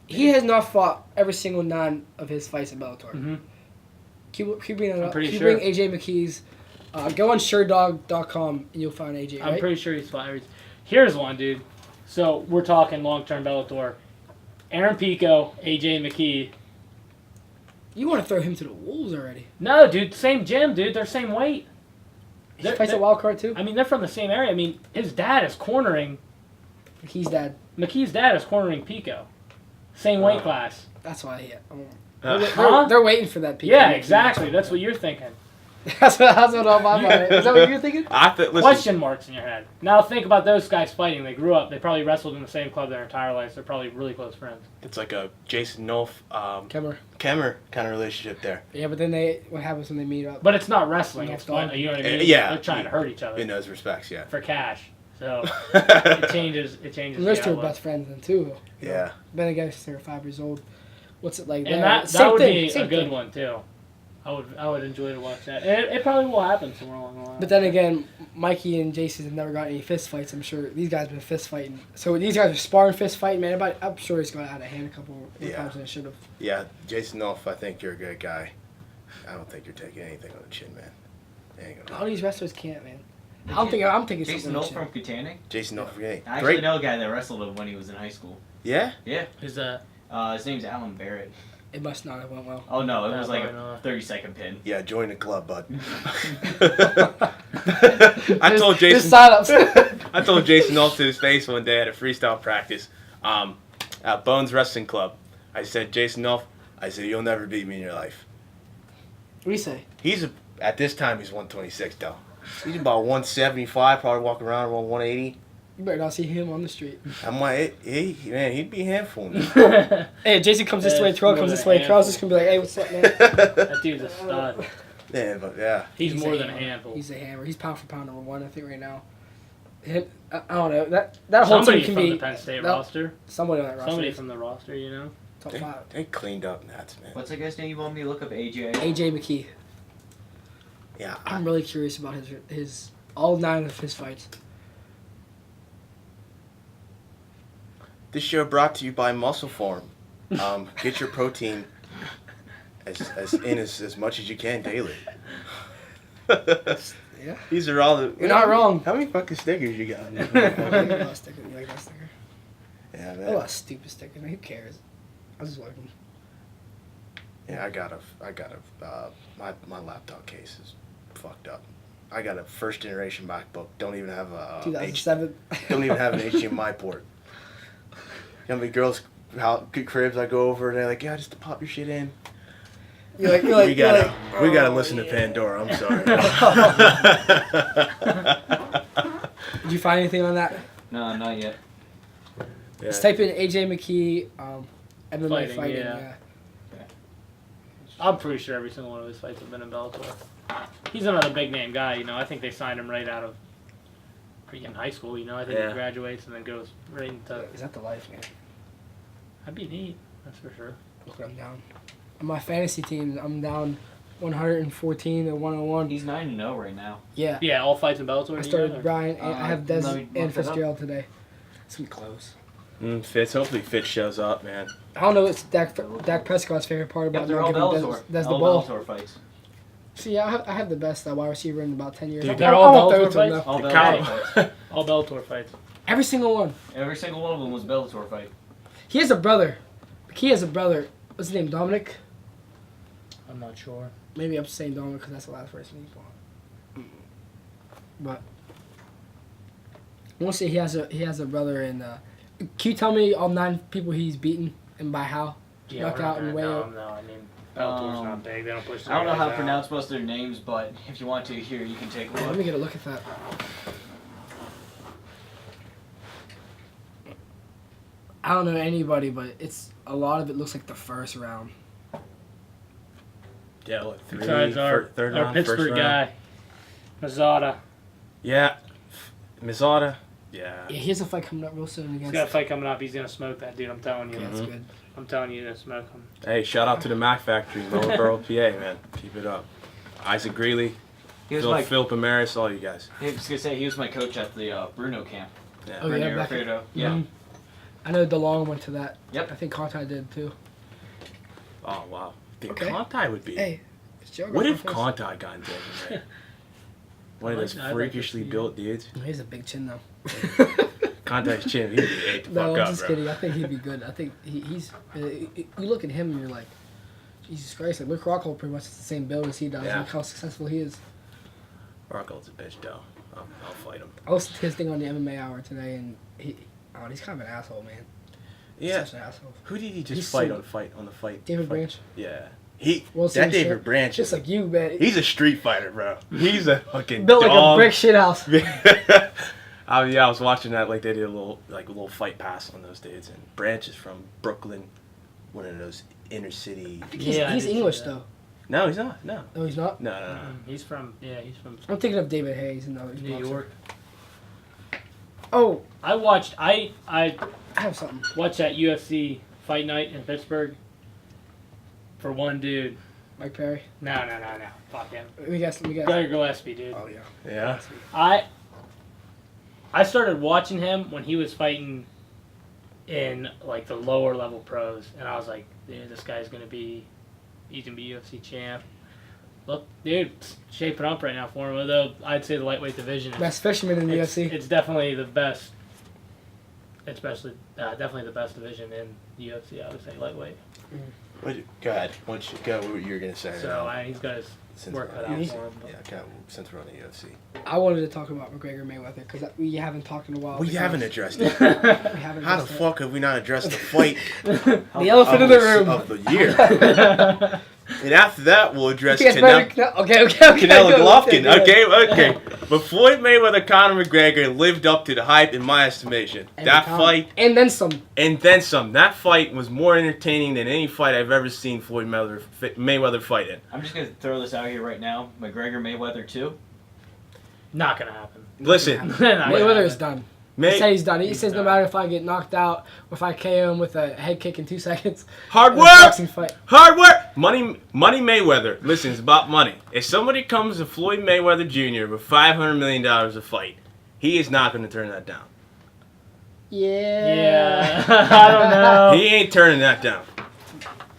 Speaker 1: He has not fought every single 9 of his fights at Bellator.
Speaker 3: Mm-hmm.
Speaker 1: Can you bring that
Speaker 3: I'm
Speaker 1: up?
Speaker 3: pretty
Speaker 1: Can you
Speaker 3: sure.
Speaker 1: bring AJ McKee's? Go on SureDog.com and you'll find AJ.
Speaker 3: I'm
Speaker 1: Right?
Speaker 3: pretty sure he's fought. Here's one, dude. So we're talking long-term Bellator. Aaron Pico, AJ McKee.
Speaker 1: You want to throw him to the wolves already?
Speaker 3: No, dude, same gym, dude. They're same weight.
Speaker 1: He
Speaker 3: They're-
Speaker 1: fights a
Speaker 3: they're-
Speaker 1: wild card too.
Speaker 3: I mean, they're from the same area. I mean, his dad is cornering.
Speaker 1: He's dead.
Speaker 3: McKee's dad is cornering Pico. Same weight class.
Speaker 1: That's why.
Speaker 3: Huh?
Speaker 1: They're waiting for that. Pico.
Speaker 3: Yeah, exactly. That's what you're thinking.
Speaker 1: that's what all my mind. Is that what you're thinking?
Speaker 5: Listen,
Speaker 3: Question marks in your head. Now think about those guys fighting. They grew up. They probably wrestled in the same club their entire lives. They're probably really close friends.
Speaker 5: it's like a Jason Nolf,
Speaker 1: Kemmer.
Speaker 5: Kemmer kind of relationship there.
Speaker 1: Yeah, but then what happens when they meet up?
Speaker 3: But it's not wrestling.
Speaker 1: No,
Speaker 3: It's
Speaker 1: it's not.
Speaker 3: fun. You know what I mean?
Speaker 5: Yeah.
Speaker 3: They're trying to hurt each other
Speaker 5: In those respects, yeah.
Speaker 3: for cash. So it changes. It changes.
Speaker 1: And those
Speaker 3: the
Speaker 1: two are
Speaker 3: outlook.
Speaker 1: best friends then too.
Speaker 5: Yeah.
Speaker 1: Been together since they were 5 years old. What's it like?
Speaker 3: And
Speaker 1: there?
Speaker 3: that
Speaker 1: Same
Speaker 3: would
Speaker 1: thing,
Speaker 3: be a
Speaker 1: same
Speaker 3: good
Speaker 1: thing.
Speaker 3: one too. I would enjoy to watch that. And it probably will happen somewhere along the line.
Speaker 1: But then again, Mikey and Jason have never got any fist fights. I'm sure these guys have been fist fighting. So these guys are sparring fist fighting, man. I'm sure he's got out of hand a couple of
Speaker 5: Yeah.
Speaker 1: times than it should have.
Speaker 5: Yeah, Jason Nolf, I think you're a good guy. I don't think you're taking anything on the chin, man. Ain't
Speaker 1: All
Speaker 5: gonna.
Speaker 1: these wrestlers can't, man.
Speaker 4: They
Speaker 1: I'm taking
Speaker 4: Jason
Speaker 1: something.
Speaker 4: Knoll
Speaker 1: on the
Speaker 4: from
Speaker 1: chin.
Speaker 4: Katanning.
Speaker 5: Jason Nolf, yeah.
Speaker 4: I actually
Speaker 5: Great.
Speaker 4: know a guy that wrestled him when he was in high school.
Speaker 5: Yeah?
Speaker 4: Yeah.
Speaker 3: Who's that?
Speaker 4: His name's Alan Barrett.
Speaker 1: It must not have went well.
Speaker 4: Oh no, it
Speaker 3: Yeah,
Speaker 4: was like
Speaker 3: probably
Speaker 4: a
Speaker 3: not.
Speaker 4: 30-second pin.
Speaker 5: Yeah, join the club, bud. I told
Speaker 1: There's
Speaker 5: Jason.
Speaker 1: sign-ups.
Speaker 5: I told Jason Nolf to his face one day at a freestyle practice, at Bones Wrestling Club. I said, Jason Nolf, I said, you'll never beat me in your life.
Speaker 1: What do you say?
Speaker 5: At this time, he's 126 though. He's about 175, probably walking around around 180.
Speaker 1: You better not see him on the street.
Speaker 5: I'm like, man, he'd be a handful.
Speaker 1: Hey, if Jason comes this
Speaker 3: Yeah,
Speaker 1: way,
Speaker 3: it's
Speaker 1: Terrell
Speaker 3: more
Speaker 1: comes
Speaker 3: than
Speaker 1: this
Speaker 3: a
Speaker 1: way. Terrell's
Speaker 3: handful.
Speaker 1: just gonna be like, hey, what's up, man?
Speaker 3: That dude's a stud.
Speaker 5: Yeah, but yeah.
Speaker 3: He's more
Speaker 1: a
Speaker 3: than a
Speaker 1: hammer.
Speaker 3: handful.
Speaker 1: He's a hammer. He's pound for pound number 1, I think, right now. I don't know. That whole
Speaker 3: Somebody
Speaker 1: team
Speaker 3: from
Speaker 1: can
Speaker 3: the
Speaker 1: be
Speaker 3: Penn State
Speaker 1: no,
Speaker 3: roster.
Speaker 1: somebody on that roster.
Speaker 3: Somebody from the roster, you know.
Speaker 1: top
Speaker 5: They,
Speaker 1: 5.
Speaker 5: they cleaned up Nats, man.
Speaker 4: What's that guy's name you want me to look up? AJ?
Speaker 1: AJ McKee.
Speaker 5: Yeah,
Speaker 1: I'm really curious about his all 9 of his fights.
Speaker 5: This show brought to you by Muscle Farm. Get your protein as much as you can daily.
Speaker 1: Yeah.
Speaker 5: These are all the.
Speaker 1: You're not wrong.
Speaker 5: How many fucking stickers you got?
Speaker 1: You like that sticker? You like that sticker?
Speaker 5: Yeah,
Speaker 1: A
Speaker 5: man.
Speaker 1: lot of stupid stickers. Man, who cares? I just like them.
Speaker 5: Yeah, I got my laptop case is fucked up. I got a first generation MacBook. Don't even have a
Speaker 1: 2007.
Speaker 5: don't even have an HDMI port. You know how many girls, good cribs I go over and they're like, yeah, just to pop your shit in.
Speaker 1: You're like,
Speaker 5: we gotta
Speaker 1: oh,
Speaker 5: listen to
Speaker 1: yeah.
Speaker 5: Pandora. I'm sorry.
Speaker 1: Did you find anything on that?
Speaker 4: No, not yet.
Speaker 5: Yeah.
Speaker 1: Just type in AJ McKee, MMA fighting.
Speaker 3: yeah. I'm pretty sure every single one of his fights have been in Bellator. He's another big name guy, you know. I think they signed him right out of freaking high school, you know. I think
Speaker 5: Yeah.
Speaker 3: he graduates and then goes right into.
Speaker 1: Is that the life, man?
Speaker 3: That'd be neat, that's for sure.
Speaker 1: Look what I'm down. On my fantasy team, I'm down 114 to 101.
Speaker 4: He's 9-0 right now.
Speaker 1: Yeah.
Speaker 3: Yeah, all fights in Bellator.
Speaker 1: I
Speaker 3: do you
Speaker 1: started
Speaker 3: know, or-
Speaker 1: Brian, and I have Des
Speaker 4: let me
Speaker 1: and
Speaker 4: look it up.
Speaker 1: Fitzgerald today. It's gonna be close.
Speaker 5: Fitz. Hopefully Fitz shows up, man.
Speaker 1: I don't know what's Dak Prescott's favorite part
Speaker 4: Yep,
Speaker 1: about
Speaker 4: they're
Speaker 1: not
Speaker 4: all
Speaker 1: giving
Speaker 4: Bellator.
Speaker 1: Des the
Speaker 4: all
Speaker 1: ball.
Speaker 4: Bellator fights.
Speaker 1: See, I have the best wide receiver in about 10 years.
Speaker 5: Dude,
Speaker 1: I-
Speaker 3: they're
Speaker 1: I
Speaker 3: all
Speaker 1: won't throw
Speaker 3: Bellator
Speaker 1: it to him,
Speaker 3: fights?
Speaker 1: though.
Speaker 4: All
Speaker 5: The
Speaker 4: Bellator
Speaker 5: cow-
Speaker 4: fights.
Speaker 3: All Bellator fights.
Speaker 1: Every single one.
Speaker 4: Every single one of them was Bellator fight.
Speaker 1: He has a brother. He has a brother. What's his name? Dominic?
Speaker 3: I'm not sure.
Speaker 1: Maybe I'm saying Dominic because that's the last person he's on. But I want to say he has a brother in. Can you tell me all 9 people he's beaten and by how?
Speaker 3: Yeah,
Speaker 1: Knocked
Speaker 3: we're not
Speaker 1: out and
Speaker 3: gonna-
Speaker 1: way
Speaker 3: no,
Speaker 1: out.
Speaker 3: no, I mean, Bellator's
Speaker 4: Um,
Speaker 3: not big. They don't push
Speaker 4: I don't know
Speaker 3: their
Speaker 4: how
Speaker 3: guys
Speaker 4: to
Speaker 3: out.
Speaker 4: pronounce most of their names, but if you want to, here you can take a
Speaker 1: Let
Speaker 4: look.
Speaker 1: me get a look at that. I don't know anybody, but it's a lot of it looks like the first round.
Speaker 5: Yeah, like
Speaker 3: Besides
Speaker 5: third
Speaker 3: our
Speaker 5: round, first
Speaker 3: Pittsburgh
Speaker 5: round.
Speaker 3: guy, Mazzata.
Speaker 5: Yeah, Mizada. Yeah.
Speaker 1: Yeah, he has a fight coming up real soon
Speaker 3: He's
Speaker 1: against.
Speaker 3: got a fight coming up. He's gonna smoke that dude. I'm telling you.
Speaker 1: Okay, that's good.
Speaker 3: I'm telling you, he's gonna smoke him.
Speaker 5: Hey, shout out to the Mac Factory, Lower PA, man. Keep it up. Isaac Greeley,
Speaker 4: He was my,
Speaker 5: Philip Amaris, all you guys.
Speaker 4: I was gonna say he was my coach at the Bruno camp.
Speaker 5: Yeah.
Speaker 1: Oh, yeah,
Speaker 4: Bruno
Speaker 1: back at-
Speaker 4: Alfredo. Yeah.
Speaker 1: Mhm. I know DeLong went to that.
Speaker 4: Yep.
Speaker 1: I think Conti did too.
Speaker 5: Oh wow. Think
Speaker 1: Okay.
Speaker 5: Conti would be.
Speaker 1: Hey, it's Joe.
Speaker 5: What
Speaker 1: got
Speaker 5: if
Speaker 1: my face.
Speaker 5: Conti got into MMA? One of those
Speaker 3: I'd like to
Speaker 5: freakishly
Speaker 3: see
Speaker 5: built dudes.
Speaker 1: He has a big chin though.
Speaker 5: Conti's chin, he'd be ate the
Speaker 1: No,
Speaker 5: fuck
Speaker 1: I'm
Speaker 5: up,
Speaker 1: just
Speaker 5: bro.
Speaker 1: kidding. I think he'd be good. I think he's. You look at him and you're like, Jesus Christ! Like Luke Rockhold pretty much has the same build as he does.
Speaker 5: Yeah.
Speaker 1: Look how successful he is.
Speaker 5: Rockhold's a bitch, though. I'll fight him.
Speaker 1: I listened to his thing on the MMA Hour today, and he's kind of an asshole, man.
Speaker 5: Yeah.
Speaker 1: Such an asshole.
Speaker 5: Who did he just
Speaker 1: He's
Speaker 5: fight
Speaker 1: so-
Speaker 5: on the fight?
Speaker 1: David
Speaker 5: fight?
Speaker 1: Branch.
Speaker 5: Yeah.
Speaker 1: World
Speaker 5: That
Speaker 1: Series
Speaker 5: David
Speaker 1: champ.
Speaker 5: Branch
Speaker 1: Just
Speaker 5: is
Speaker 1: like you, man.
Speaker 5: he's a street fighter, bro. He's a fucking
Speaker 1: built like a
Speaker 5: dog.
Speaker 1: brick shit house.
Speaker 5: I was watching that, like they did a little fight pass on those dudes, and Branch is from Brooklyn, one of those inner city.
Speaker 1: I think he's,
Speaker 3: Yeah, I
Speaker 1: he's
Speaker 3: did see
Speaker 1: English
Speaker 3: that.
Speaker 1: though.
Speaker 3: No,
Speaker 5: He's not. No,
Speaker 1: No, he's not.
Speaker 5: no, no, no.
Speaker 3: He's from
Speaker 1: I'm thinking of David Hayes. No, he's
Speaker 3: New
Speaker 1: boxer.
Speaker 3: York.
Speaker 1: Oh,
Speaker 3: I watched. I
Speaker 1: I have something.
Speaker 3: watched that UFC fight night in Pittsburgh. For one dude.
Speaker 1: Mike Perry.
Speaker 3: No. Fuck him.
Speaker 1: We got.
Speaker 3: Gregor Gillespie, dude.
Speaker 1: Oh yeah.
Speaker 5: Yeah.
Speaker 3: I started watching him when he was fighting in like the lower level pros, and I was like, dude, this guy's gonna be UFC champ. Look, dude, it's shaping up right now for him. Although I'd say the lightweight division,
Speaker 1: Best fisherman in the
Speaker 3: it's,
Speaker 1: UFC.
Speaker 3: it's definitely the best. Especially, definitely the best division in the UFC. I would say lightweight.
Speaker 5: Go ahead. Go what you were gonna say.
Speaker 3: So he's got his
Speaker 5: Since
Speaker 3: work
Speaker 5: we're
Speaker 3: cut
Speaker 5: on
Speaker 3: out
Speaker 1: Me?
Speaker 5: the-
Speaker 3: for him. but-
Speaker 5: Yeah, since we're on the UFC.
Speaker 1: I wanted to talk about McGregor Mayweather because we haven't talked in a while.
Speaker 5: We
Speaker 1: because
Speaker 5: haven't addressed it.
Speaker 1: We haven't.
Speaker 5: How the
Speaker 1: addressed it.
Speaker 5: fuck have we not addressed the fight
Speaker 1: The elephant in the room.
Speaker 5: of the year? And after that, we'll address
Speaker 1: Yes, better- Okay.
Speaker 5: Canelo
Speaker 1: go,
Speaker 5: Golovkin.
Speaker 1: go.
Speaker 5: Okay. But Floyd Mayweather, Conor McGregor lived up to the hype in my estimation.
Speaker 1: Every
Speaker 5: That
Speaker 1: time.
Speaker 5: fight,
Speaker 1: And then some.
Speaker 5: and then some. That fight was more entertaining than any fight I've ever seen Floyd Mayweather fight in.
Speaker 4: I'm just gonna throw this out here right now. McGregor Mayweather 2.
Speaker 3: Not gonna happen.
Speaker 5: Listen,
Speaker 3: Not gonna
Speaker 1: Mayweather is
Speaker 3: happen.
Speaker 1: done. He said he's done. He
Speaker 3: He's
Speaker 1: says no
Speaker 3: done.
Speaker 1: matter if I get knocked out or if I KO him with a head kick in 2 seconds.
Speaker 5: hard
Speaker 1: in a
Speaker 5: work.
Speaker 1: boxing fight.
Speaker 5: Hard work! Money Mayweather. Listen, it's about money. If somebody comes to Floyd Mayweather Jr. with $500 million a fight, he is not going to turn that down.
Speaker 3: Yeah, I don't know.
Speaker 5: He ain't turning that down.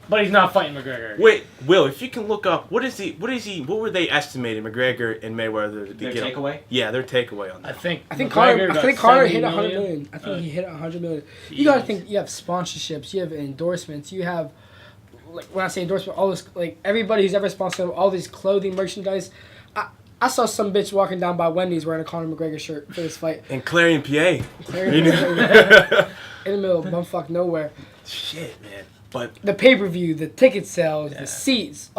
Speaker 3: But he's not fighting McGregor.
Speaker 5: Wait, Will, if you can look up, what were they estimating McGregor and Mayweather to
Speaker 4: Their
Speaker 5: get?
Speaker 4: takeaway?
Speaker 5: Yeah, their takeaway on
Speaker 3: I
Speaker 5: that.
Speaker 3: think
Speaker 1: Conor.
Speaker 3: got
Speaker 1: I think Conor
Speaker 3: 70
Speaker 1: hit 100
Speaker 3: million.
Speaker 1: million. I think he hit 100 million. You gotta think. You have sponsorships. You have endorsements. You have, like when I say endorsement, all this like everybody who's ever sponsored all these clothing merchandise. I saw some bitch walking down by Wendy's wearing a Conor McGregor shirt for this fight.
Speaker 5: And Clarion, PA.
Speaker 1: In the middle of bumfuck nowhere.
Speaker 5: Shit, man. But
Speaker 1: The pay-per-view, the ticket sales, the seats,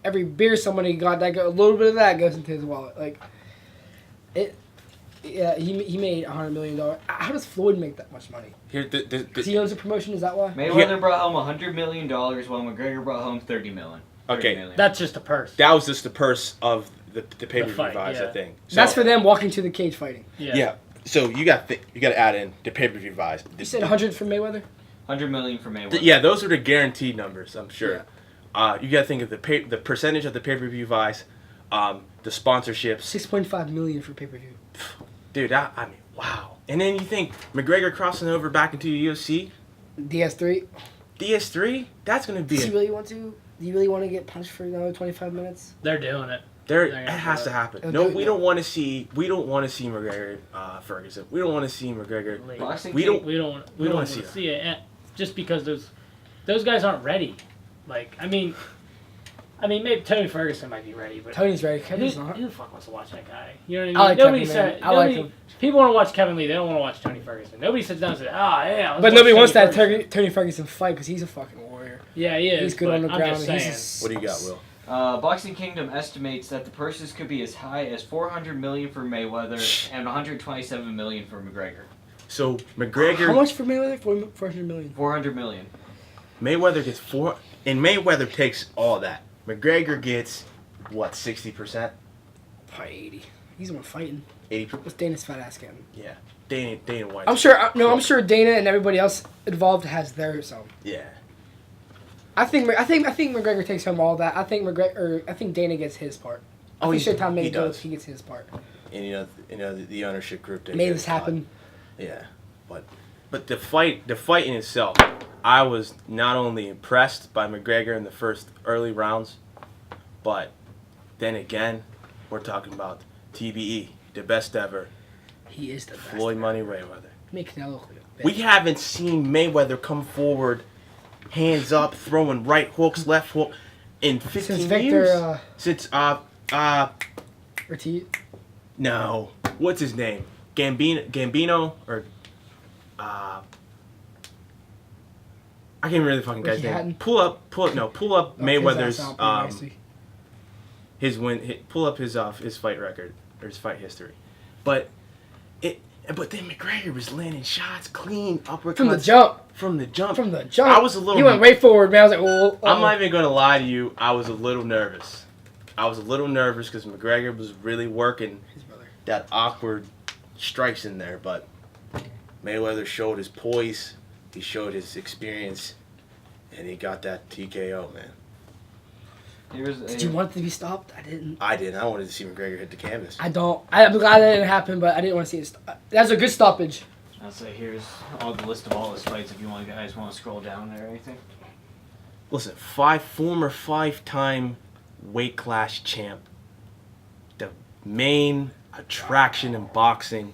Speaker 1: every beer somebody got, that a little bit of that goes into his wallet. Like, Yeah, he made $100 million. How does Floyd make that much money?
Speaker 5: Here,
Speaker 1: Because he owns a promotion. Is that why?
Speaker 4: Mayweather brought home $100 million, while McGregor brought home $30 million.
Speaker 5: Okay.
Speaker 3: That's just a purse.
Speaker 5: that was just the purse of the pay-per-view
Speaker 3: fight,
Speaker 5: buys,
Speaker 3: yeah.
Speaker 5: I think. So,
Speaker 1: That's for them walking to the cage fighting.
Speaker 5: Yeah. So you got to add in the pay-per-view buys.
Speaker 1: You said 100 for Mayweather.
Speaker 4: $100 million for Mayweather.
Speaker 5: Yeah, those are the guaranteed numbers, I'm sure. You got to think of the percentage of the pay-per-view buys, the sponsorships.
Speaker 1: 6.5 million for pay-per-view.
Speaker 5: Dude, I mean, wow. And then you think McGregor crossing over back into the UFC,
Speaker 1: DS3.
Speaker 5: DS3, that's going to be
Speaker 1: Does he really want to? Do you really want to get punched for another 25 minutes?
Speaker 3: They're doing it.
Speaker 5: There,
Speaker 3: They're
Speaker 5: it
Speaker 3: gonna
Speaker 5: has
Speaker 3: do
Speaker 5: to
Speaker 3: it.
Speaker 5: happen.
Speaker 1: They'll
Speaker 5: No,
Speaker 1: do it
Speaker 5: we
Speaker 1: now.
Speaker 5: don't want to see McGregor Ferguson. We don't want to see McGregor.
Speaker 4: Boxing
Speaker 5: We
Speaker 4: King-
Speaker 5: don't.
Speaker 3: We don't
Speaker 5: We don't
Speaker 3: want
Speaker 5: wanna
Speaker 3: to
Speaker 5: see
Speaker 3: see it, and just because those guys aren't ready. Like, I mean, maybe Tony Ferguson might be ready, but
Speaker 1: Tony's ready.
Speaker 3: who,
Speaker 1: Kevin's not.
Speaker 3: who the fuck wants to watch that guy? You know what I mean?
Speaker 1: I like
Speaker 3: Nobody
Speaker 1: Kevin,
Speaker 3: said.
Speaker 1: man. I like
Speaker 3: nobody-
Speaker 1: him.
Speaker 3: People want to watch Kevin Lee. They don't want to watch Tony Ferguson. Nobody sits down and says, yeah. let's
Speaker 1: But
Speaker 3: watch
Speaker 1: nobody wants
Speaker 3: Tony
Speaker 1: that
Speaker 3: Ferguson."
Speaker 1: Tony Ferguson fight because he's a fucking warrior.
Speaker 3: Yeah, he is.
Speaker 1: He's good
Speaker 3: but
Speaker 1: on the
Speaker 3: I'm
Speaker 1: ground.
Speaker 3: just saying.
Speaker 1: He's
Speaker 5: What do you got, Will?
Speaker 4: Boxing Kingdom estimates that the purses could be as high as $400 million for Mayweather and $127 million for McGregor.
Speaker 5: So McGregor,
Speaker 1: How much for Mayweather? 400 million.
Speaker 4: $400 million.
Speaker 5: Mayweather gets and Mayweather takes all that. McGregor gets what, 60%,
Speaker 1: Probably 80. He's the one fighting.
Speaker 5: 80%.
Speaker 1: What's Dana's fat ass getting?
Speaker 5: Yeah, Dana White.
Speaker 1: I'm sure. I'm sure Dana and everybody else involved has their some.
Speaker 5: Yeah,
Speaker 1: I think McGregor takes home all that. I think Dana gets his part.
Speaker 5: Oh,
Speaker 1: I think Showtime
Speaker 5: he
Speaker 1: made
Speaker 5: does.
Speaker 1: both. He gets his part.
Speaker 5: and the ownership group didn't
Speaker 1: Made
Speaker 5: get
Speaker 1: this
Speaker 5: a cut.
Speaker 1: happen.
Speaker 5: Yeah, but the fight in itself, I was not only impressed by McGregor in the first early rounds, but then again, we're talking about TBE, the best ever,
Speaker 1: He is the best.
Speaker 5: Floyd Money Mayweather.
Speaker 1: Make Canelo look like a bitch.
Speaker 5: We haven't seen Mayweather come forward, hands up, throwing right hooks, left hook, in 15
Speaker 1: Since
Speaker 5: years.
Speaker 1: Victor
Speaker 5: Since
Speaker 1: Ortiz.
Speaker 5: no, what's his name? Gambino or I can't remember the fucking guy's
Speaker 1: Ricky
Speaker 5: name.
Speaker 1: Hatton?
Speaker 5: Pull up
Speaker 1: Oh,
Speaker 5: Mayweather's
Speaker 1: his ass out pretty nicely.
Speaker 5: his win. Pull up his fight record or his fight history, but then McGregor was landing shots clean uppercuts
Speaker 1: From the jump.
Speaker 5: From the jump.
Speaker 1: From the jump.
Speaker 5: I was a little.
Speaker 1: He went right forward, man. I was like, well,
Speaker 5: I'm not even gonna lie to you. I was a little nervous. Because McGregor was really working
Speaker 1: His brother.
Speaker 5: that awkward strikes in there, but Mayweather showed his poise, he showed his experience, and he got that TKO, man.
Speaker 1: Did you want it to be stopped? I didn't.
Speaker 5: I did. I wanted to see McGregor hit the canvas.
Speaker 1: I don't. I'm glad that didn't happen, but I didn't want to see it. That's a good stoppage.
Speaker 4: I'll say here's all the list of all his fights if you guys want to scroll down there or anything.
Speaker 5: Listen, former five-time weight class champ, the main attraction in boxing,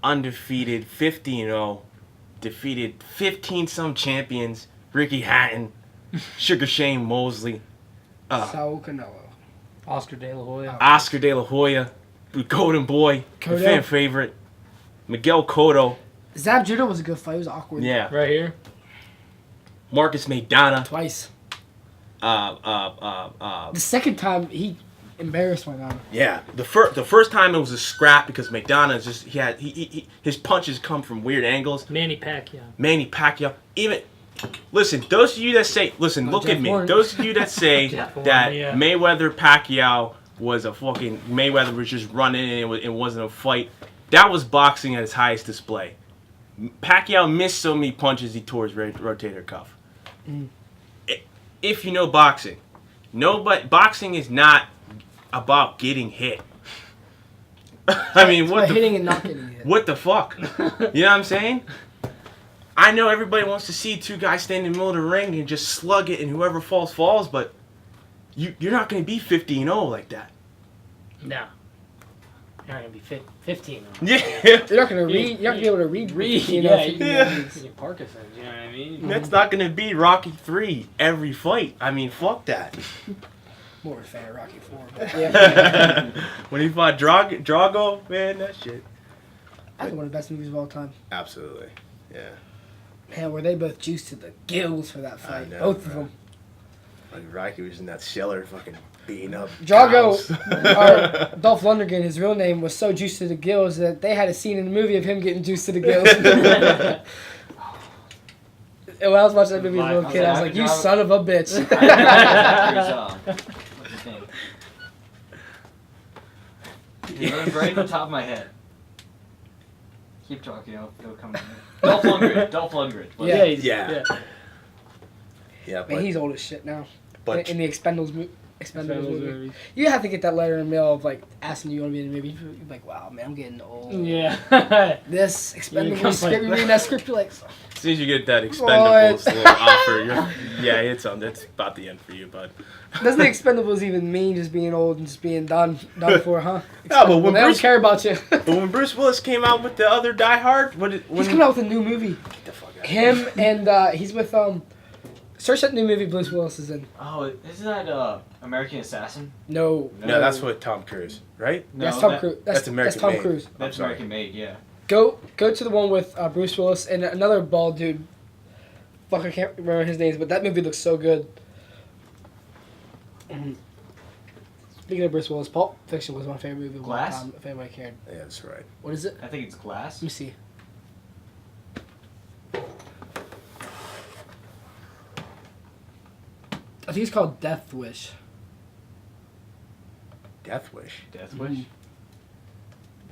Speaker 5: undefeated, 50-0, defeated 15-some champions, Ricky Hatton, Sugar Shane Mosley,
Speaker 1: Saul Canelo.
Speaker 3: Oscar De La Hoya.
Speaker 5: Oscar De La Hoya, Golden Boy, the
Speaker 1: Cotto.
Speaker 5: fan favorite, Miguel Cotto,
Speaker 1: Zab Judo was a good fight. It was awkward.
Speaker 5: yeah,
Speaker 3: Right here.
Speaker 5: Marcus Maidana,
Speaker 1: Twice.
Speaker 5: uh,
Speaker 1: The second time he embarrassed my God.
Speaker 5: yeah. The first time it was a scrap because Maidana is just his punches come from weird angles.
Speaker 3: Manny Pacquiao.
Speaker 5: Manny Pacquiao, listen, those of you that say, look
Speaker 1: Jeff
Speaker 5: at me.
Speaker 1: Horn.
Speaker 5: Those of you that say
Speaker 3: Jeff Horn,
Speaker 5: that
Speaker 3: yeah.
Speaker 5: Mayweather Pacquiao was a fucking Mayweather was just running and it wasn't a fight. That was boxing at its highest display. Pacquiao missed so many punches he tore his rotator cuff. If you know boxing, boxing is not about getting hit. I mean,
Speaker 1: It's
Speaker 5: what
Speaker 1: about
Speaker 5: the
Speaker 1: hitting and not getting hit.
Speaker 5: what the fuck? You know what I'm saying? I know everybody wants to see two guys stand in the middle of the ring and just slug it and whoever falls, falls, but you're not going to be 50-0 like that.
Speaker 3: No. You're not going to be 15.
Speaker 5: Yeah.
Speaker 1: You're not gonna read. You're not gonna be able to read. You know,
Speaker 3: yeah,
Speaker 1: if you
Speaker 5: yeah.
Speaker 1: know,
Speaker 3: Parkinson's, you know what I mean?
Speaker 5: That's not going to be Rocky 3 every fight. I mean, fuck that.
Speaker 1: More of a fan of Rocky 4. But yeah,
Speaker 5: When he fought Drago, man, that shit.
Speaker 1: that's one of the best movies of all time.
Speaker 5: Absolutely. Yeah.
Speaker 1: Man, were they both juiced to the gills for that fight?
Speaker 5: know,
Speaker 1: Both of
Speaker 5: bro.
Speaker 1: them.
Speaker 5: Like Rocky was in that cellar fucking beating up
Speaker 1: Drago,
Speaker 5: cows.
Speaker 1: or Dolph Lundgren, his real name was so juiced to the gills that they had a scene in the movie of him getting juiced to the gills. And when I was watching that movie as a little kid, I was like, "You son of a bitch!"
Speaker 4: What's his name? It's right on the top of my head. Keep talking, it'll come to me. Dolph Lundgren.
Speaker 1: Yeah.
Speaker 5: Yeah. Yeah,
Speaker 1: Man,
Speaker 5: but,
Speaker 1: he's old as shit now.
Speaker 5: but
Speaker 1: In the Expendables movie. You have to get that letter in the mail of like asking you want to be in the movie. You're like, wow, man, I'm getting old.
Speaker 3: Yeah.
Speaker 1: This
Speaker 3: You
Speaker 1: Expendables
Speaker 3: come
Speaker 1: script,
Speaker 3: like-
Speaker 1: you're reading that script, you're like,
Speaker 5: as soon as you get that Expendables
Speaker 1: What?
Speaker 5: little offer, yeah, it's about the end for you, bud.
Speaker 1: doesn't the Expendables even mean just being old and just being done for, huh?
Speaker 5: No, but when
Speaker 1: they don't
Speaker 5: Bruce-
Speaker 1: care about you.
Speaker 5: But when Bruce Willis came out with the other Die Hard,
Speaker 1: He's coming out with a new movie.
Speaker 5: Get the fuck out.
Speaker 1: Him and he's with search that new movie Bruce Willis is in.
Speaker 4: Oh, isn't that American Assassin?
Speaker 1: No.
Speaker 5: No, that's with Tom Cruise, right?
Speaker 4: No,
Speaker 1: That's Tom
Speaker 4: that-
Speaker 1: Cruise.
Speaker 5: that's American
Speaker 1: That's Tom
Speaker 5: Made.
Speaker 1: Cruise.
Speaker 4: That's
Speaker 5: sorry.
Speaker 4: American Made, yeah.
Speaker 1: Go to the one with Bruce Willis and another bald dude. Fuck, I can't remember his names, but that movie looks so good. Speaking of Bruce Willis, Pulp Fiction was my favorite movie of all
Speaker 4: Glass?
Speaker 1: time, if anybody cared.
Speaker 5: Yeah, that's right.
Speaker 1: What is it?
Speaker 4: I think it's Glass.
Speaker 1: Let me see. I think it's called Death Wish.
Speaker 5: Death Wish.
Speaker 4: Death Wish.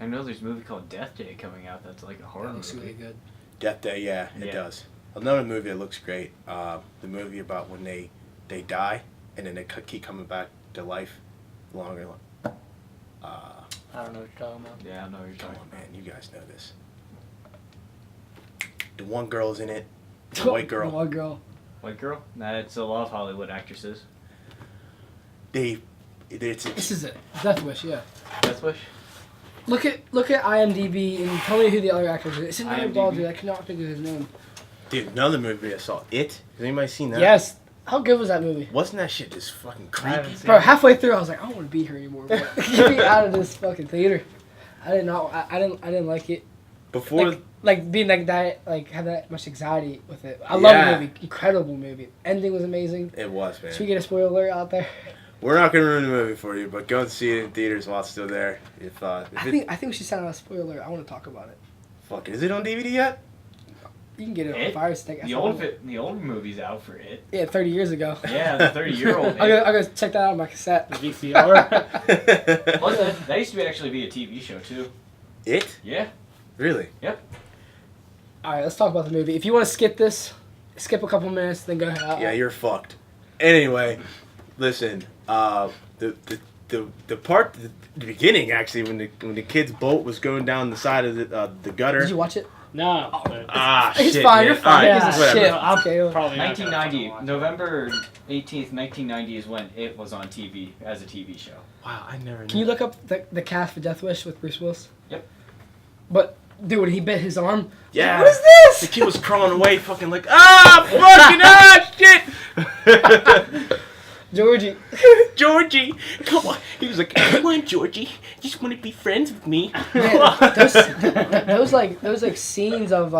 Speaker 4: I know there's a movie called Death Day coming out that's like a horror
Speaker 1: That looks
Speaker 4: movie.
Speaker 1: really good.
Speaker 5: Death Day, yeah, it
Speaker 4: Yeah.
Speaker 5: does. Another movie that looks great. The movie about when they die and then they keep coming back to life longer.
Speaker 3: I don't know what you're talking about.
Speaker 4: Yeah, I know what you're
Speaker 5: Come
Speaker 4: talking
Speaker 5: on, man, you guys know this. The one girl's in it. The white girl.
Speaker 1: The white girl.
Speaker 4: about. White girl? Nah, it's a lot of Hollywood actresses.
Speaker 5: It's
Speaker 1: This is it. Death Wish, yeah.
Speaker 4: Death Wish?
Speaker 1: Look at IMDb and tell me who the other actors are. It's another
Speaker 4: IMDb.
Speaker 1: bald dude. I cannot think of his name.
Speaker 5: dude, another movie I saw. It. Has anybody seen that?
Speaker 1: Yes. How good was that movie?
Speaker 5: Wasn't that shit just fucking
Speaker 3: I
Speaker 5: creepy?
Speaker 3: haven't seen
Speaker 1: Bro,
Speaker 3: it.
Speaker 1: halfway through, I was like, I don't want to be here anymore. Bro. Get me out of this fucking theater. I didn't like it.
Speaker 5: Before.
Speaker 1: Like being like that, like have that much anxiety with it. I love
Speaker 5: Yeah.
Speaker 1: the movie. Incredible movie. Ending was amazing.
Speaker 5: It was, man.
Speaker 1: Should we get a spoiler alert out there?
Speaker 5: We're not gonna ruin the movie for you, but go and see it in theaters while it's still there. If
Speaker 1: I
Speaker 5: it,
Speaker 1: think we should send out a spoiler alert. I want to talk about it.
Speaker 5: fuck, is it on DVD yet?
Speaker 1: You can get it on
Speaker 4: It?
Speaker 1: Fire Stick.
Speaker 4: The old movie's out for it.
Speaker 1: Yeah, 30 years ago.
Speaker 4: Yeah, the 30-year-old.
Speaker 1: I'll go check that out on my cassette.
Speaker 3: The VCR.
Speaker 4: Well, that used to actually be a TV show too.
Speaker 5: It?
Speaker 4: Yeah.
Speaker 5: Really?
Speaker 1: All right, let's talk about the movie. If you want to skip this, skip a couple minutes, then go ahead.
Speaker 5: Yeah, you're fucked. Anyway, listen. The part, the beginning actually, when the kid's boat was going down the side of the gutter.
Speaker 1: Did you watch it?
Speaker 3: No. But
Speaker 5: Ah,
Speaker 1: It's
Speaker 5: shit,
Speaker 1: fine.
Speaker 5: man.
Speaker 1: You're fine.
Speaker 5: Alright,
Speaker 1: It's
Speaker 5: whatever.
Speaker 1: shit.
Speaker 3: I'm
Speaker 1: Okay.
Speaker 3: probably not gonna
Speaker 4: 1990,
Speaker 3: watch it.
Speaker 4: November 18th, 1990 is when it was on TV as a TV show.
Speaker 5: Wow, I never knew.
Speaker 1: Can you look up the cast for Death Wish with Bruce Willis?
Speaker 4: Yep.
Speaker 1: But dude, when he bit his arm,
Speaker 5: Yeah.
Speaker 1: what is
Speaker 5: The
Speaker 1: this?
Speaker 5: kid was crawling away, fucking like, fucking shit!
Speaker 1: Georgie.
Speaker 5: Georgie, come on. He was like, come on, Georgie. You just want to be friends with me.
Speaker 1: Man, those like scenes of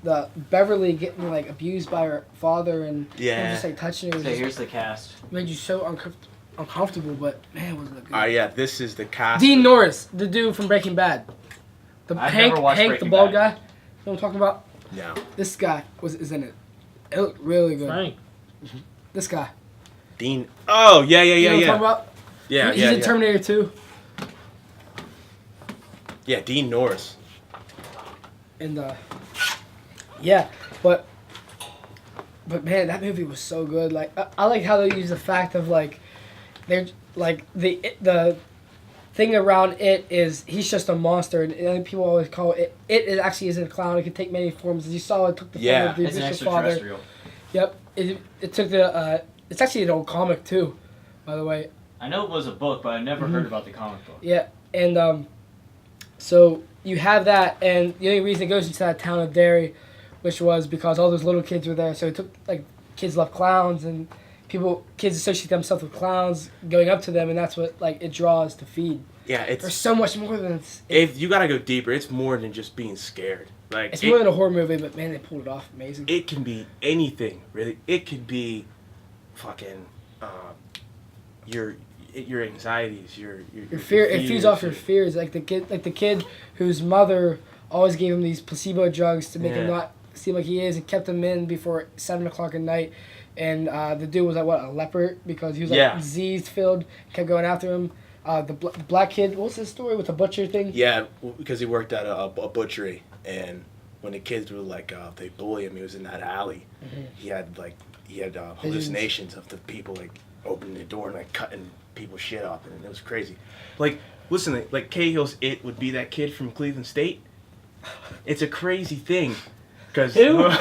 Speaker 1: the Beverly getting like abused by her father and
Speaker 5: Yeah.
Speaker 1: him just like touching her
Speaker 4: So
Speaker 1: just
Speaker 4: here's the cast.
Speaker 1: made you so uncomfortable. But man, was it good?
Speaker 5: Yeah, this is the cast.
Speaker 1: Dean Norris, the dude from Breaking Bad, the
Speaker 4: I've
Speaker 1: Hank,
Speaker 4: never watched
Speaker 1: the
Speaker 4: Breaking
Speaker 1: bald
Speaker 4: Bad.
Speaker 1: guy. You know what I'm talking about?
Speaker 5: No.
Speaker 1: This guy is in it. It looked really good.
Speaker 3: Frank.
Speaker 1: This guy.
Speaker 5: Dean. Oh, yeah,
Speaker 1: You know what I'm talking
Speaker 5: yeah.
Speaker 1: about?
Speaker 5: Yeah,
Speaker 1: He's
Speaker 5: yeah,
Speaker 1: in
Speaker 5: yeah.
Speaker 1: Terminator 2.
Speaker 5: Yeah, Dean Norris.
Speaker 1: And yeah, but man, that movie was so good. Like I like how they use the fact of like they're like the thing around it is he's just a monster, and people always call it actually isn't a clown. It can take many forms. As you saw, it took the
Speaker 5: Yeah.
Speaker 1: form of the
Speaker 4: It's an
Speaker 1: official father.
Speaker 4: extraterrestrial.
Speaker 1: Yep, it took the it's actually an old comic too, by the way.
Speaker 4: I know it was a book, but I never heard about the comic book.
Speaker 1: Yeah, and so you have that, and the only reason it goes into that town of Derry, which was because all those little kids were there. So it took like kids love clowns, and kids associate themselves with clowns, going up to them, and that's what like it draws to feed.
Speaker 5: Yeah,
Speaker 1: There's
Speaker 5: it's.
Speaker 1: so much more than
Speaker 5: If you gotta go deeper, it's more than just being scared. Like
Speaker 1: it's more than a horror movie, but man, they pulled it off amazing.
Speaker 5: it can be anything, really. It could be, fucking, your anxieties, your
Speaker 1: fear. It feeds off your
Speaker 5: fears.
Speaker 1: fears. Like the kid whose mother always gave him these placebo drugs to make him
Speaker 5: Yeah.
Speaker 1: not seem like he is, and kept him in before 7 o'clock at night. And the dude was like a leper because he was
Speaker 5: Yeah.
Speaker 1: disease filled. Kept going after him. The black kid. What's his story with the butcher thing?
Speaker 5: Yeah, because he worked at a butchery, and when the kids were like, they bully him, he was in that alley.
Speaker 1: Mhm.
Speaker 5: He had hallucinations of the people like opening the door and like cutting people's shit up, and it was crazy. Like, listen, like Cahill's It would be that kid from Cleveland State. It's a crazy thing. Cause
Speaker 3: Who?
Speaker 5: what's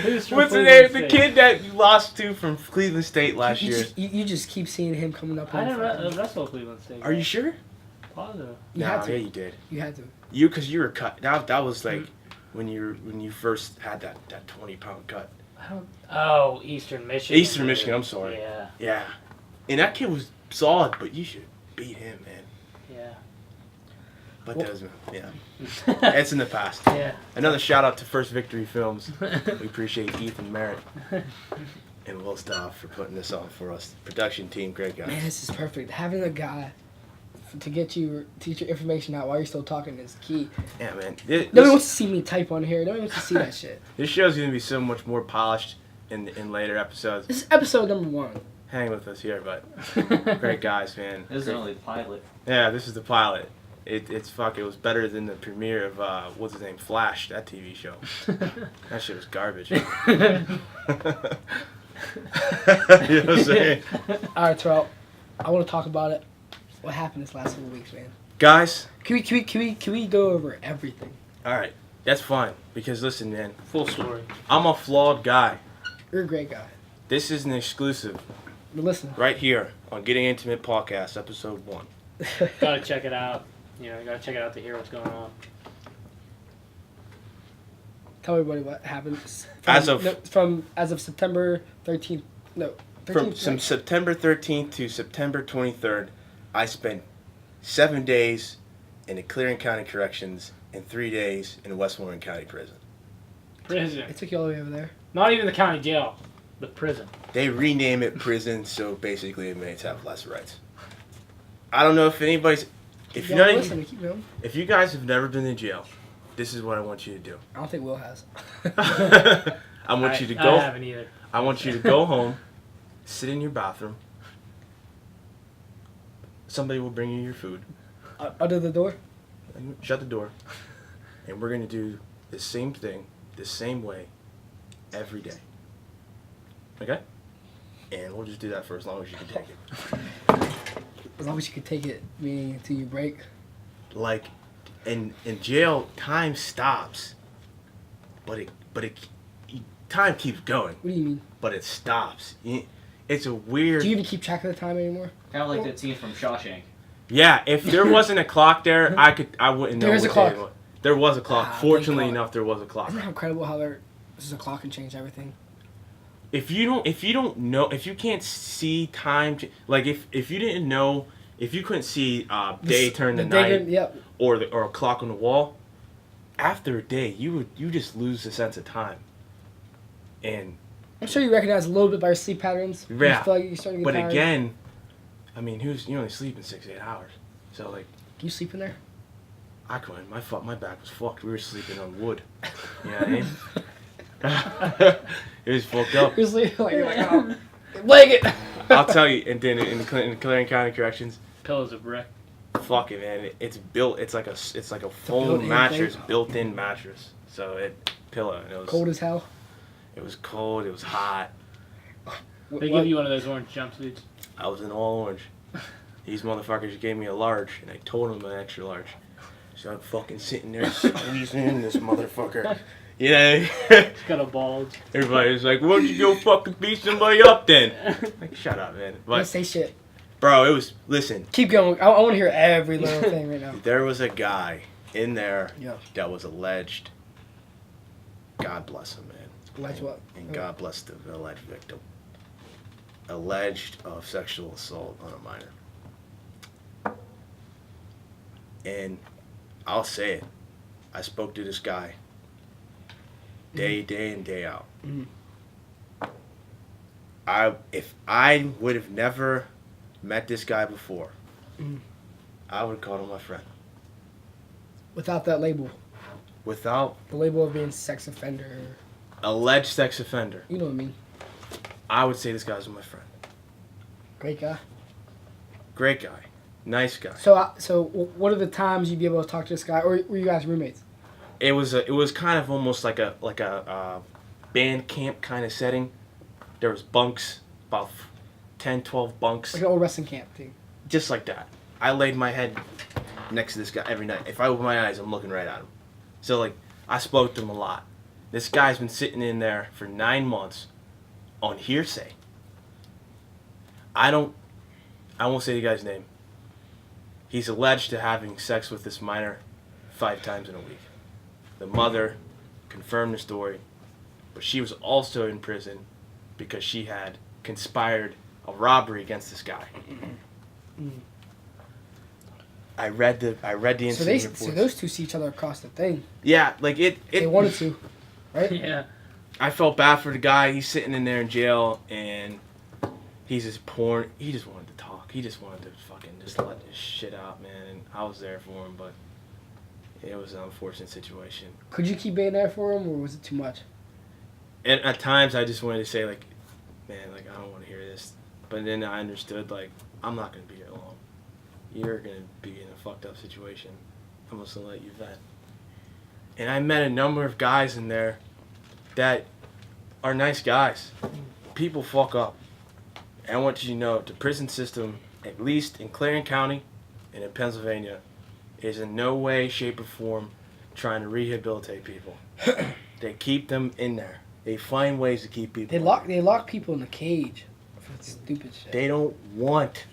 Speaker 3: Who's from
Speaker 5: the
Speaker 3: Cleveland
Speaker 5: name? The
Speaker 3: State?
Speaker 5: kid that you lost to from Cleveland State last year.
Speaker 1: You just keep seeing him coming up.
Speaker 3: I
Speaker 1: in
Speaker 3: didn't
Speaker 1: front.
Speaker 3: wrestle Cleveland State.
Speaker 5: Are you sure?
Speaker 3: Positive.
Speaker 1: You had to.
Speaker 5: Yeah, you did.
Speaker 1: You had to.
Speaker 5: Because you were cut. That was like when you first had that 20-pound cut.
Speaker 3: I don't. Oh, Eastern Michigan.
Speaker 5: Eastern Michigan. I'm sorry.
Speaker 3: Yeah.
Speaker 5: Yeah, and that kid was solid, but you should beat him, man.
Speaker 3: Yeah.
Speaker 5: But
Speaker 1: Well-
Speaker 5: doesn't. Yeah, it's in the past.
Speaker 3: Yeah.
Speaker 5: Another shout out to First Victory Films. We appreciate Ethan Merritt and Will Staub for putting this on for us. Production team, great guys.
Speaker 1: Man, this is perfect. Having a guy to get your information out while you're still talking is key.
Speaker 5: Yeah, man.
Speaker 1: Nobody wants to see me type on here. Nobody wants to see that shit.
Speaker 5: This show's gonna be so much more polished in later episodes.
Speaker 1: This is episode number 1.
Speaker 5: Hang with us here, but great guys, man.
Speaker 4: This is
Speaker 5: Great.
Speaker 4: only the pilot.
Speaker 5: Yeah, this is the pilot. It was better than the premiere of what's his name, Flash, that TV show. That shit was garbage. You know what I'm saying?
Speaker 1: All right, Terrell. I want to talk about it. What happened this last couple weeks, man?
Speaker 5: Guys,
Speaker 1: Can we go over everything?
Speaker 5: all right, that's fine. Because listen, man,
Speaker 3: Full story.
Speaker 5: I'm a flawed guy.
Speaker 1: You're a great guy.
Speaker 5: This is an exclusive
Speaker 1: But listen,
Speaker 5: right here on Getting Intimate Podcast, episode 1.
Speaker 3: Gotta check it out. You know, you gotta check it out to hear what's going on.
Speaker 1: tell everybody what happened. As of September 13th. No, 13th.
Speaker 5: From
Speaker 1: right?
Speaker 5: September 13th to September 23rd, I spent 7 days in the Cleveland County Corrections and 3 days in Westmoreland County Prison.
Speaker 3: Prison.
Speaker 1: It took you all the way over there.
Speaker 3: Not even the county jail. The prison.
Speaker 5: They rename it prison, so basically inmates have less rights. I don't know if anybody's... If you're not,
Speaker 1: listen, keep going.
Speaker 5: if you guys have never been to jail, this is what I want you to do.
Speaker 1: I don't think Will has.
Speaker 5: I want you to
Speaker 3: I
Speaker 5: go.
Speaker 3: haven't either.
Speaker 5: I want you to go home, sit in your bathroom. Somebody will bring you your food.
Speaker 1: Under the door?
Speaker 5: And shut the door. And we're gonna do the same thing, the same way, every day. Okay? And we'll just do that for as long as you can take it.
Speaker 1: As long as you can take it, meaning until you break.
Speaker 5: Like, in jail, time stops, but time keeps going,
Speaker 1: What do you mean?
Speaker 5: but it stops. It's a weird.
Speaker 1: Do you even keep track of the time anymore?
Speaker 4: Kind of like that scene from Shawshank.
Speaker 5: Yeah, if there wasn't a clock there, I wouldn't know.
Speaker 1: There's a
Speaker 5: what
Speaker 1: clock.
Speaker 5: day it was. There was a clock.
Speaker 1: Ah,
Speaker 5: Fortunately
Speaker 1: thank God.
Speaker 5: enough, there was a clock.
Speaker 1: Isn't that incredible how there's a clock can change everything?
Speaker 5: If you don't know, if you can't see time, like if you didn't know, if you couldn't see day turn to night,
Speaker 1: Yep.
Speaker 5: or a clock on the wall, after a day, you just lose the sense of time. And
Speaker 1: I'm sure you recognize a little bit by your sleep patterns. You
Speaker 5: Yeah,
Speaker 1: feel like you're starting to get
Speaker 5: but
Speaker 1: tired.
Speaker 5: again, I mean, you only sleeping 6-8 hours, so like
Speaker 1: Can you sleep in there?
Speaker 5: I couldn't. My back was fucked. We were sleeping on wood. You know what I mean? It was fucked up.
Speaker 1: You're sleeping like, you're like, oh, leg it.
Speaker 5: I'll tell you. And then in Cleveland County Corrections,
Speaker 3: Pillows of brick.
Speaker 5: fuck it, man. It's built. It's like a foam
Speaker 1: built-in
Speaker 5: mattress,
Speaker 1: thing?
Speaker 5: built-in mattress. So pillow. And it was
Speaker 1: Cold as hell.
Speaker 5: It was cold. It was hot.
Speaker 3: They give you one of those orange jumpsuits.
Speaker 5: I was in all orange. These motherfuckers gave me a large, and I told them an extra large. So I'm fucking sitting there squeezing in this motherfucker. You know?
Speaker 3: It's got a bulge.
Speaker 5: Everybody's like, why don't you go fucking beat somebody up then? Like, shut up, man.
Speaker 1: Don't
Speaker 5: But,
Speaker 1: say shit.
Speaker 5: bro, it was, listen,
Speaker 1: Keep going. I want to hear every little thing right now.
Speaker 5: there was a guy in there
Speaker 1: Yeah.
Speaker 5: that was alleged. God bless him, man.
Speaker 1: Alleged what?
Speaker 5: And God bless the alleged victim. Alleged of sexual assault on a minor. And I'll say it. I spoke to this guy day in, day out.
Speaker 1: Mhm.
Speaker 5: If I would have never met this guy before,
Speaker 1: Mm.
Speaker 5: I would call him my friend.
Speaker 1: Without that label,
Speaker 5: Without
Speaker 1: the label of being sex offender.
Speaker 5: alleged sex offender,
Speaker 1: You know what I mean?
Speaker 5: I would say this guy's my friend.
Speaker 1: Great guy.
Speaker 5: Great guy. Nice guy.
Speaker 1: So what are the times you'd be able to talk to this guy, or were you guys roommates?
Speaker 5: It was kind of almost like a band camp kind of setting. There was bunks, about 10, 12 bunks,
Speaker 1: Like an old wrestling camp thing.
Speaker 5: just like that. I laid my head next to this guy every night. If I open my eyes, I'm looking right at him. So like I spoke to him a lot. This guy's been sitting in there for 9 months on hearsay. I won't say the guy's name. He's alleged to having sex with this minor 5 times in a week. The mother confirmed the story, but she was also in prison because she had conspired a robbery against this guy. I read the incident reports.
Speaker 1: So those two see each other across the thing.
Speaker 5: Yeah, like it
Speaker 1: They wanted to, right?
Speaker 3: Yeah.
Speaker 5: I felt bad for the guy. He's sitting in there in jail, and he's just pouring. He just wanted to talk. He just wanted to fucking just let this shit out, man. And I was there for him, but it was an unfortunate situation.
Speaker 1: Could you keep being there for him, or was it too much?
Speaker 5: And at times, I just wanted to say, like, man, like, I don't want to hear this. But then I understood, like, I'm not going to be here long. You're going to be in a fucked up situation. I'm just going to let you vent. And I met a number of guys in there that are nice guys. People fuck up. And I want you to know, the prison system, at least in Clarion County and in Pennsylvania, is in no way, shape, or form trying to rehabilitate people. They keep them in there. They find ways to keep people.
Speaker 1: They lock people in a cage for stupid shit.
Speaker 5: They don't want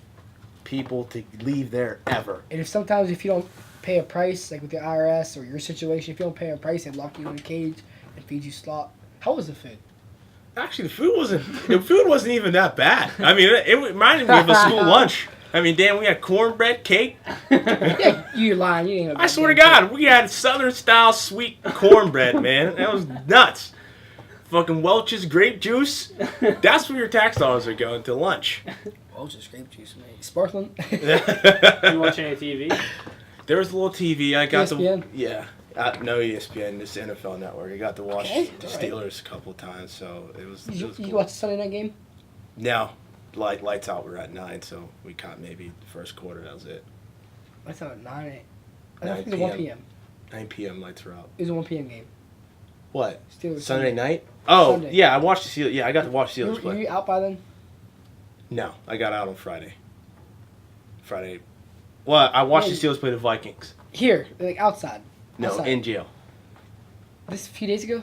Speaker 5: people to leave there ever.
Speaker 1: And if you don't pay a price, like with the IRS or your situation, if you don't pay a price, they lock you in a cage and feed you slop. How was the food?
Speaker 5: Actually, the food wasn't even that bad. I mean, it reminded me of a school lunch. I mean, damn, we had cornbread, cake.
Speaker 1: Yeah, you're lying. You ain't.
Speaker 5: I swear to God, we had Southern style sweet cornbread, man. That was nuts. Fucking Welch's grape juice. That's where your tax dollars are going to lunch.
Speaker 1: Welch's grape juice, man. Sparkling.
Speaker 3: You watching any TV?
Speaker 5: There was a little TV. I got
Speaker 1: ESPN?
Speaker 5: no ESPN. This NFL Network. I got to watch
Speaker 1: Okay,
Speaker 5: the
Speaker 1: alright.
Speaker 5: Steelers a couple of times, so it was.
Speaker 1: You
Speaker 5: cool.
Speaker 1: watch the Sunday night game?
Speaker 5: No, lights out. We're at 9, so we caught maybe the first quarter. That was it.
Speaker 1: I thought at 9 a.m. I
Speaker 5: 9
Speaker 1: think it was 1 p.m.
Speaker 5: 9 p.m. lights were out.
Speaker 1: It was a 1 p.m. game.
Speaker 5: What?
Speaker 1: Steelers
Speaker 5: Sunday night? Oh,
Speaker 1: Sunday.
Speaker 5: yeah. I watched the Steelers. Yeah, I got to watch Steelers
Speaker 1: Were
Speaker 5: play.
Speaker 1: you out by then?
Speaker 5: No, I got out on Friday. Well, I watched
Speaker 1: Yeah.
Speaker 5: the Steelers play the Vikings.
Speaker 1: Here, like outside.
Speaker 5: No,
Speaker 1: Outside.
Speaker 5: in jail.
Speaker 1: This a few days ago?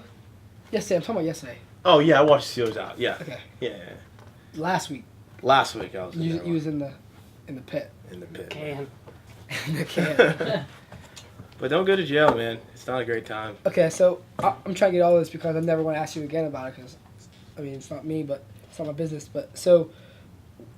Speaker 1: Yesterday. I'm talking about yesterday.
Speaker 5: Oh yeah, I watched the Steelers out. Yeah.
Speaker 1: Okay.
Speaker 5: Yeah.
Speaker 1: Last week,
Speaker 5: Last week I was in,
Speaker 1: you was in the pit.
Speaker 5: in the pit.
Speaker 3: Can.
Speaker 1: In the can.
Speaker 5: But don't go to jail, man. It's not a great time.
Speaker 1: Okay, so I'm trying to get all this because I never want to ask you again about it because, I mean, it's not me, but it's not my business. But so,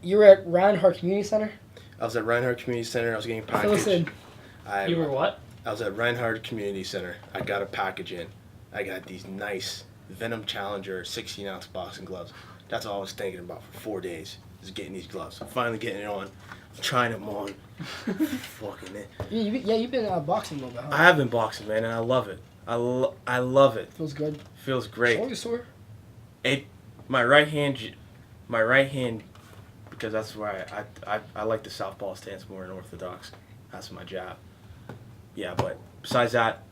Speaker 1: you were at Reinhardt Community Center.
Speaker 5: I was at Reinhardt Community Center. I was getting a
Speaker 1: Fill
Speaker 5: package.
Speaker 1: us in.
Speaker 3: You were what?
Speaker 5: I was at Reinhardt Community Center. I got a package in. I got these nice Venom Challenger 16-ounce boxing gloves. That's all I was thinking about for 4 days, is getting these gloves. I'm finally getting it on. I'm trying them on. Fucking it.
Speaker 1: You've been boxing a little bit, huh?
Speaker 5: I have been boxing, man, and I love it. I love it.
Speaker 1: Feels good.
Speaker 5: Feels great.
Speaker 1: Shoulder sore?
Speaker 5: My right hand, because that's where I like the southpaw stance more than orthodox. That's my jab. Yeah, but besides that,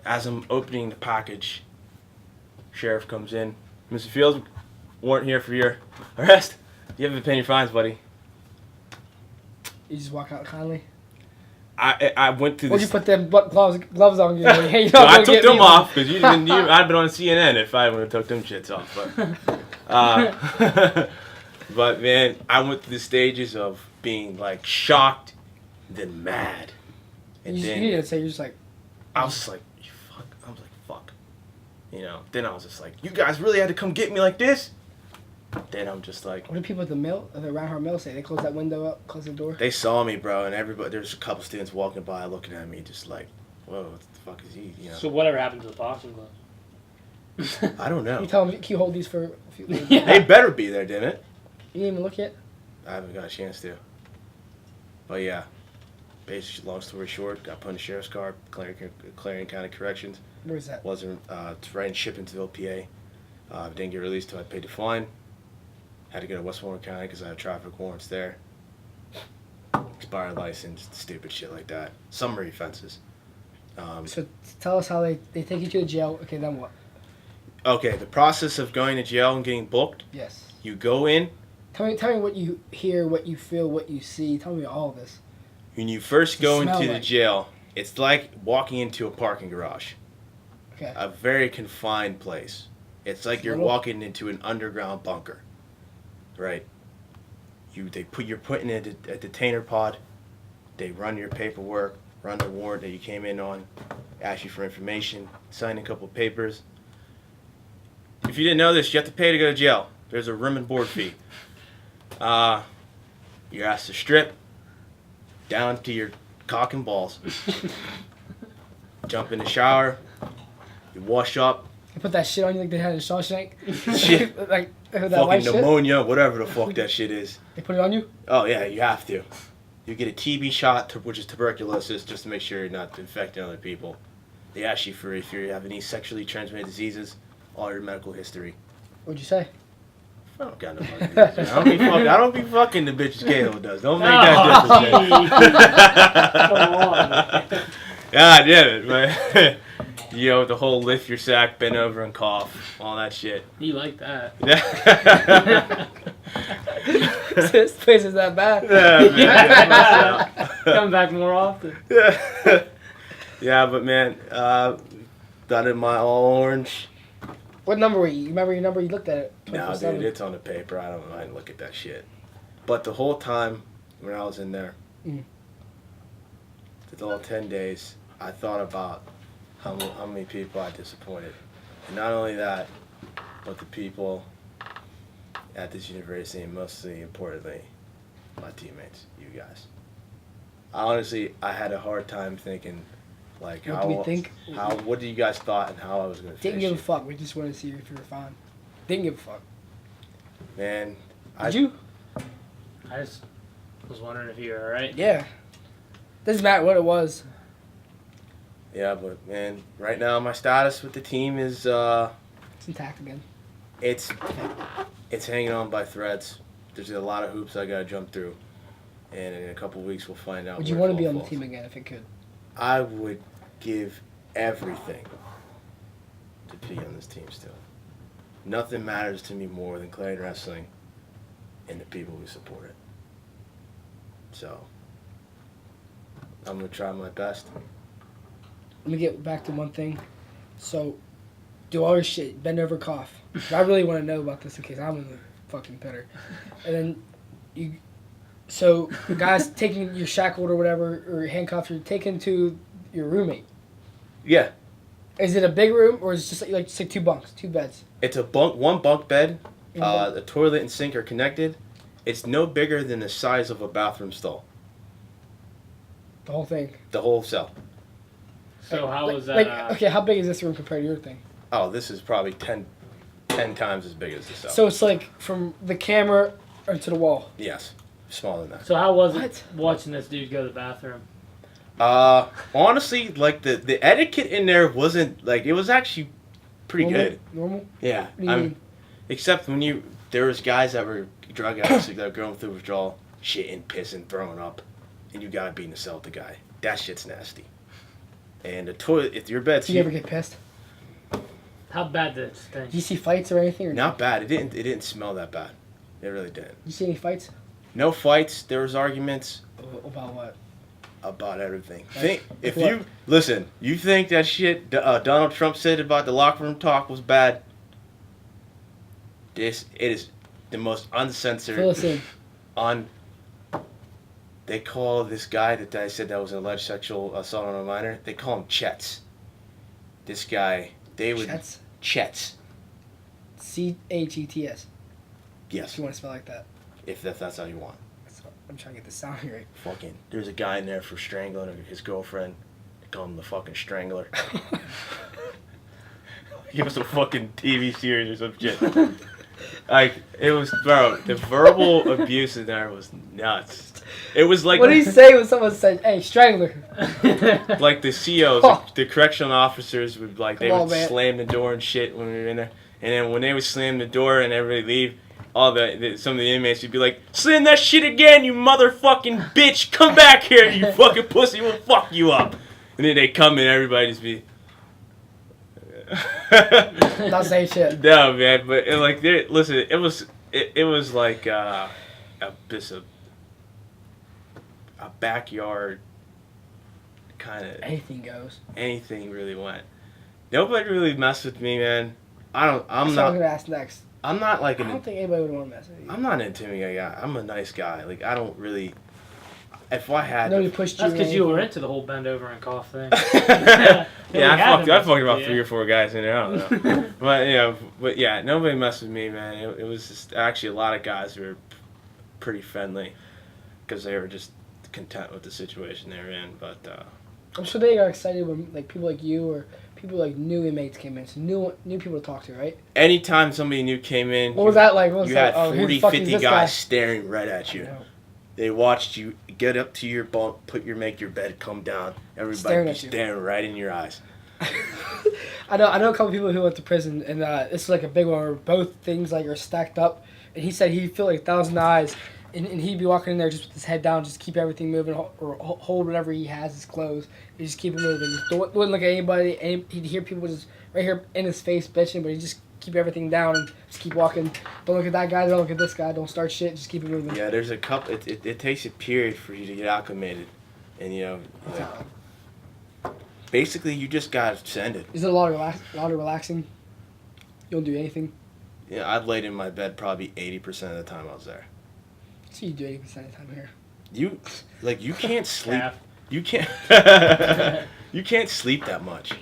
Speaker 5: as I'm opening the package, sheriff comes in. Mr. Fields, warrant here for your arrest. You haven't been paying your fines, buddy.
Speaker 1: You just walk out kindly?
Speaker 5: I went through
Speaker 1: Or
Speaker 5: this.
Speaker 1: you put them gloves on? You're like, hey, you
Speaker 5: So
Speaker 1: don't
Speaker 5: I
Speaker 1: go
Speaker 5: took
Speaker 1: get
Speaker 5: them
Speaker 1: me
Speaker 5: off because I'd been on CNN if I would have took them shits off. But, but man, I went through the stages of being like shocked, then mad, and
Speaker 1: You
Speaker 5: then
Speaker 1: didn't say, you're just like,
Speaker 5: I was just like, fuck. I was like, fuck. You know. Then I was just like, you guys really had to come get me like this. Then I'm just like,
Speaker 1: what do people at the Reinhardt Mill say? They close that window up, close the door?
Speaker 5: they saw me, bro, and everybody. There's a couple students walking by, looking at me, just like, whoa, what the fuck is he? You know.
Speaker 3: So whatever happened to the boxing gloves?
Speaker 5: I don't know.
Speaker 1: You tell them, can you hold these for a few minutes?
Speaker 3: Yeah.
Speaker 5: They better be there, didn't it?
Speaker 1: You didn't even look yet?
Speaker 5: I haven't got a chance to. But yeah, basically, long story short, got put in the sheriff's car, Clarion County Corrections.
Speaker 1: Where's that?
Speaker 5: Wasn't it's right in Shippensville, PA. Didn't get released till I paid the fine. Had to go to Westmoreland County because I had traffic warrants there. Expired license, stupid shit like that. Summary offenses.
Speaker 1: So tell us how they take you to the jail. Okay, then what?
Speaker 5: Okay, the process of going to jail and getting booked.
Speaker 1: Yes.
Speaker 5: You go in.
Speaker 1: Tell me what you hear, what you feel, what you see. Tell me all this.
Speaker 5: When you first go
Speaker 1: Smell
Speaker 5: into the
Speaker 1: like.
Speaker 5: jail, it's like walking into a parking garage.
Speaker 1: Okay.
Speaker 5: A very confined place. It's like you're walking into an underground bunker. Right. You're put in a detainer pod. They run your paperwork, run the warrant that you came in on, ask you for information, sign a couple papers. If you didn't know this, you have to pay to go to jail. There's a room and board fee. You're asked to strip down to your cock and balls. Jump in the shower. You wash up.
Speaker 1: They put that shit on you like they had in Shawshank.
Speaker 5: Shit.
Speaker 1: Like that
Speaker 5: Fucking
Speaker 1: white shit.
Speaker 5: pneumonia, whatever the fuck that shit is.
Speaker 1: They put it on you.
Speaker 5: Oh yeah, you have to. You get a TB shot, which is tuberculosis, just to make sure you're not infecting other people. They ask you for if you have any sexually transmitted diseases, all your medical history.
Speaker 1: What'd you say?
Speaker 5: I don't got no fucking diseases. I don't be fucking the bitches Cahill does. Don't make that difference.
Speaker 3: Come on, man.
Speaker 5: God damn it, man. You know, the whole lift your sack, bend over and cough, all that shit.
Speaker 3: You like that.
Speaker 1: This place is that bad.
Speaker 3: Come back more often.
Speaker 5: Yeah, but man, done in my all orange.
Speaker 1: What number were you? You remember your number? You looked at it.
Speaker 5: No,
Speaker 1: 24/7.
Speaker 5: dude, it's on the paper. I didn't look at that shit. But the whole time when I was in there, it's all 10 days, I thought about how many people I disappointed. And not only that, but the people at this university, and mostly importantly, my teammates, you guys. Honestly, I had a hard time thinking, like,
Speaker 1: What do we think?
Speaker 5: what do you guys thought and how I was going to
Speaker 1: Didn't
Speaker 5: finish
Speaker 1: give a
Speaker 5: it.
Speaker 1: fuck. We just wanted to see if you were fine. Didn't give a fuck.
Speaker 5: Man,
Speaker 1: Did you?
Speaker 3: I just was wondering if you were alright.
Speaker 1: Yeah. Doesn't matter what it was.
Speaker 5: Yeah, but man, right now my status with the team is
Speaker 1: It's intact again.
Speaker 5: it's hanging on by threads. There's a lot of hoops I gotta jump through, and in a couple weeks we'll find out.
Speaker 1: Would you want to be on the team again if it could?
Speaker 5: I would give everything to be on this team still. Nothing matters to me more than Clarion Wrestling and the people who support it. So I'm gonna try my best.
Speaker 1: Let me get back to one thing. So, do all your shit, bend over, cough. I really want to know about this in case I'm in the fucking better. And then so the guy's taking your shackled or whatever, or handcuffed, you're taken to your roommate.
Speaker 5: Yeah,
Speaker 1: Is it a big room, or is it just like 2 bunks, 2 beds?
Speaker 5: it's a one bunk bed.
Speaker 1: Mhm.
Speaker 5: The toilet and sink are connected. It's no bigger than the size of a bathroom stall.
Speaker 1: The whole thing.
Speaker 5: The whole cell.
Speaker 3: So how was that?
Speaker 1: Okay, how big is this room compared to your thing?
Speaker 5: Oh, this is probably 10 times as big as the cell.
Speaker 1: So it's like from the camera to the wall.
Speaker 5: Yes, smaller than that.
Speaker 3: So how was
Speaker 1: What?
Speaker 3: it watching this dude go to the bathroom?
Speaker 5: Honestly, like the etiquette in there wasn't like it was actually pretty good.
Speaker 1: Normal?
Speaker 5: Yeah,
Speaker 1: What do you mean?
Speaker 5: except when there was guys that were drug addicts that were going through withdrawal, shitting, pissing, throwing up, and you gotta be in the cell with the guy. That shit's nasty. And the toilet, if your bed's
Speaker 1: Do you ever get pissed?
Speaker 3: How bad did it stink?
Speaker 1: Did you see fights or anything? Or
Speaker 5: not bad. It didn't smell that bad. It really didn't.
Speaker 1: Did you see any fights?
Speaker 5: No fights. There was arguments
Speaker 1: About what?
Speaker 5: about everything.
Speaker 1: Like
Speaker 5: If
Speaker 1: what?
Speaker 5: you listen, you think that shit Donald Trump said about the locker room talk was bad. It is the most uncensored.
Speaker 1: Fill us in.
Speaker 5: They call this guy that I said that was an alleged sexual assault on a minor. They call him Chets. This guy, they would
Speaker 1: Chets?
Speaker 5: Chets.
Speaker 1: CHETS.
Speaker 5: Yes,
Speaker 1: If you want to spell like that.
Speaker 5: if that's how you want.
Speaker 1: I'm trying to get the sound right.
Speaker 5: Fucking, there's a guy in there for strangling his girlfriend. They call him the fucking strangler. He was a fucking TV series or some shit. Like, it was, bro, the verbal abuse in there was nuts. It was like...
Speaker 1: What did he say when someone said, "Hey, strangler"?
Speaker 5: Like the COs,
Speaker 1: Oh.
Speaker 5: the correctional officers would like they
Speaker 1: Come
Speaker 5: would
Speaker 1: on, man.
Speaker 5: slam the door and shit when we were in there, and then when they would slam the door and everybody leave, all some of the inmates would be like, "Slam that shit again, you motherfucking bitch! Come back here, you fucking pussy! We'll fuck you up!" And then they come and everybody just be.
Speaker 1: Not saying shit.
Speaker 5: No, man, but listen, it was like just a backyard kind of.
Speaker 1: Anything goes.
Speaker 5: Anything really went. Nobody really messed with me, man. I'm
Speaker 1: That's what I'm
Speaker 5: not.
Speaker 1: gonna ask next.
Speaker 5: I'm not like
Speaker 1: I don't think anybody would want to mess with you.
Speaker 5: I'm not an intimidating guy. I'm a nice guy. Like I don't really. If I had.
Speaker 1: Nobody pushed you.
Speaker 3: That's because
Speaker 1: or
Speaker 3: you were
Speaker 1: anything.
Speaker 3: into the whole bend over and cough thing.
Speaker 5: Yeah, I fucked about
Speaker 3: Yeah.
Speaker 5: 3 or 4 guys in there. I don't know. but yeah, nobody messed with me, man. It was just actually a lot of guys who were pretty friendly because they were just content with the situation they were in. But
Speaker 1: I'm sure they got excited when like people like you or people like new inmates came in. So new people to talk to, right?
Speaker 5: anytime somebody new came in,
Speaker 1: What was that like? What was
Speaker 5: you
Speaker 1: that?
Speaker 5: had
Speaker 1: Oh, who
Speaker 5: 40,
Speaker 1: the fuck is
Speaker 5: 50
Speaker 1: this
Speaker 5: guys
Speaker 1: guy?
Speaker 5: staring right at you.
Speaker 1: I know.
Speaker 5: They watched you get up to your bunk, make your bed, come down. Everybody
Speaker 1: Staring
Speaker 5: be
Speaker 1: at you.
Speaker 5: staring right in your eyes.
Speaker 1: I know a couple people who went to prison, and this is like a big one where both things like are stacked up. And he said he'd feel like 1,000 eyes, and he'd be walking in there just with his head down, just keep everything moving, or hold whatever he has, his clothes, and just keep it moving. Just wouldn't look at anybody. And he'd hear people just right here in his face bitching, but he just keep everything down and just keep walking. Don't look at that guy. Don't look at this guy. Don't start shit. Just keep it moving.
Speaker 5: Yeah, there's a couple. It takes a period for you to get acclimated, and basically you just gotta send it.
Speaker 1: Is it a lot of relaxing? You don't do anything.
Speaker 5: Yeah, I've laid in my bed probably 80% of the time I was there.
Speaker 1: So you do 80% of the time here.
Speaker 5: You can't sleep.
Speaker 3: Calf.
Speaker 5: You can't. You can't sleep that much.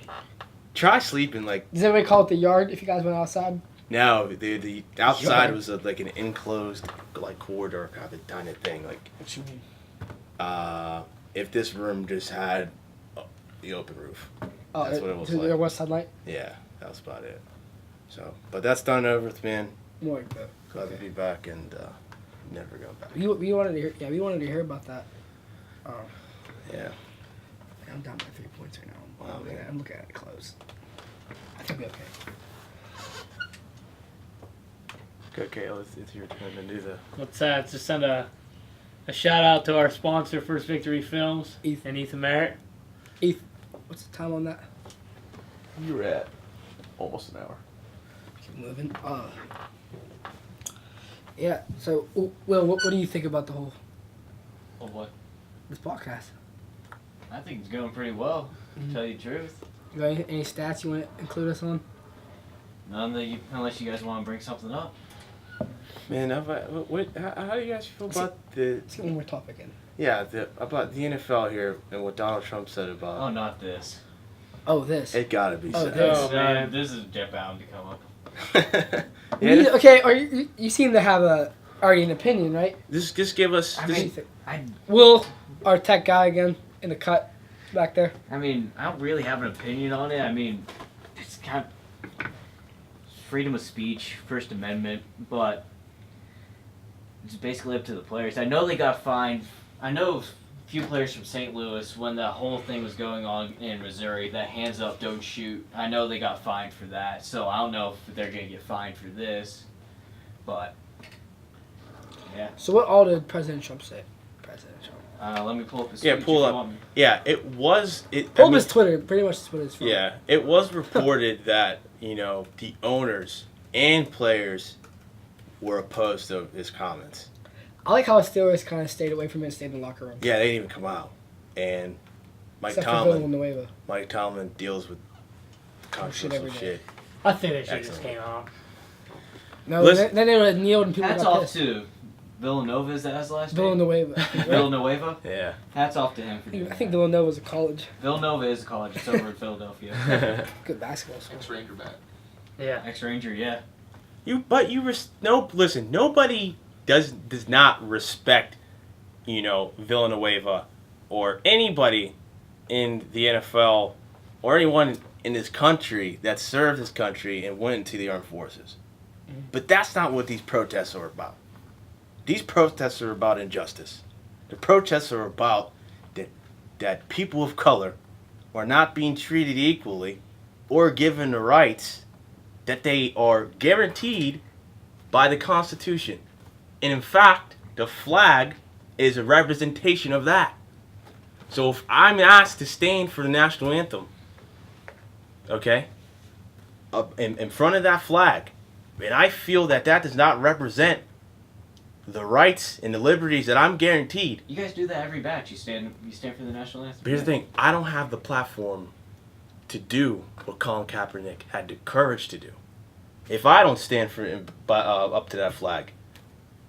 Speaker 5: Try sleeping like.
Speaker 1: Does anybody call it the yard if you guys went outside?
Speaker 5: No, the outside
Speaker 1: Yard.
Speaker 5: was like an enclosed like corridor kind of thing. Like,
Speaker 1: What you mean?
Speaker 5: if this room just had the open roof.
Speaker 1: Oh,
Speaker 5: That's what it was
Speaker 1: There
Speaker 5: like.
Speaker 1: was sunlight.
Speaker 5: Yeah, that was about it. So, but that's done over with, man.
Speaker 1: More like that.
Speaker 5: Glad to be back and never go back.
Speaker 1: We wanted to hear. Yeah, we wanted to hear about that.
Speaker 5: Yeah.
Speaker 1: I'm down by 3 points right now.
Speaker 5: Wow, man.
Speaker 1: I'm looking at it close. I think we'll be okay.
Speaker 5: Okay, Cahill, it's your turn to do the.
Speaker 3: Let's just send a shout out to our sponsor, First Victory Films,
Speaker 1: Ethan.
Speaker 3: and Ethan Merritt.
Speaker 1: What's the time on that?
Speaker 6: You're at almost an hour.
Speaker 1: Keep moving. Yeah. So, Will, what do you think about the whole
Speaker 4: Well, what?
Speaker 1: this podcast?
Speaker 4: I think it's going pretty well.
Speaker 1: Mhm.
Speaker 4: To tell you the truth.
Speaker 1: You got any stats you want to include us on?
Speaker 4: None that you, unless you guys want to bring something up.
Speaker 5: Man, how do you guys feel about the?
Speaker 1: Let's get one more topic in.
Speaker 5: Yeah, about the NFL here and what Donald Trump said
Speaker 4: Oh,
Speaker 5: about.
Speaker 4: not this.
Speaker 1: Oh, this.
Speaker 5: It gotta be
Speaker 1: Oh,
Speaker 5: said.
Speaker 1: this.
Speaker 3: Oh, man.
Speaker 4: This is bound to come up.
Speaker 5: Yeah,
Speaker 1: Okay. Or you seem to have already an opinion, right?
Speaker 5: just give us.
Speaker 4: I
Speaker 1: What do you
Speaker 4: mean,
Speaker 1: think?
Speaker 4: I
Speaker 1: Will, our tech guy again in the cut back there.
Speaker 4: I don't really have an opinion on it. I mean, it's kind of freedom of speech, First Amendment, but it's basically up to the players. I know they got fined. I know a few players from St. Louis when the whole thing was going on in Missouri, that hands up, don't shoot. I know they got fined for that, so I don't know if they're going to get fined for this, but yeah.
Speaker 1: So what all did President Trump say? President Trump.
Speaker 4: Let me pull up his
Speaker 5: Yeah,
Speaker 4: speech
Speaker 5: pull
Speaker 4: if you
Speaker 5: up.
Speaker 4: want me.
Speaker 5: Yeah, it was.
Speaker 1: Pull up his Twitter. Pretty much that's what it's from.
Speaker 5: Yeah, it was reported that the owners and players were opposed to his comments.
Speaker 1: I like how the Steelers kind of stayed away from it and stayed in the locker room.
Speaker 5: Yeah, they didn't even come out. And
Speaker 1: Except for Villanueva.
Speaker 5: Mike Tomlin deals with
Speaker 1: shit
Speaker 5: controversial
Speaker 1: every day.
Speaker 5: shit.
Speaker 3: I think they should just
Speaker 5: Excellent.
Speaker 3: came out.
Speaker 1: No,
Speaker 5: Listen-
Speaker 1: then they would have kneeled and people
Speaker 4: Hats
Speaker 1: got
Speaker 4: off
Speaker 1: pissed.
Speaker 4: to Villanova, is that his last name?
Speaker 1: Villanueva.
Speaker 4: Villanueva?
Speaker 5: Yeah.
Speaker 4: Hats off to him for doing
Speaker 1: I think
Speaker 4: that.
Speaker 1: Villanova was a college.
Speaker 4: Villanova is a college. It's over in Philadelphia.
Speaker 1: Good basketball school.
Speaker 6: Ex-Ranger bat.
Speaker 3: Yeah.
Speaker 4: Ex-Ranger, yeah.
Speaker 5: Listen, nobody does not respect, Villanueva or anybody in the NFL or anyone in this country that served this country and went into the armed forces. But that's not what these protests are about. These protests are about injustice. The protests are about that people of color are not being treated equally or given the rights that they are guaranteed by the Constitution. And in fact, the flag is a representation of that. So if I'm asked to stand for the national anthem, okay, in front of that flag, and I feel that does not represent the rights and the liberties that I'm guaranteed.
Speaker 4: You guys do that every batch. You stand for the national anthem.
Speaker 5: But here's the thing: I don't have the platform to do what Colin Kaepernick had the courage to do. If I don't stand for up to that flag,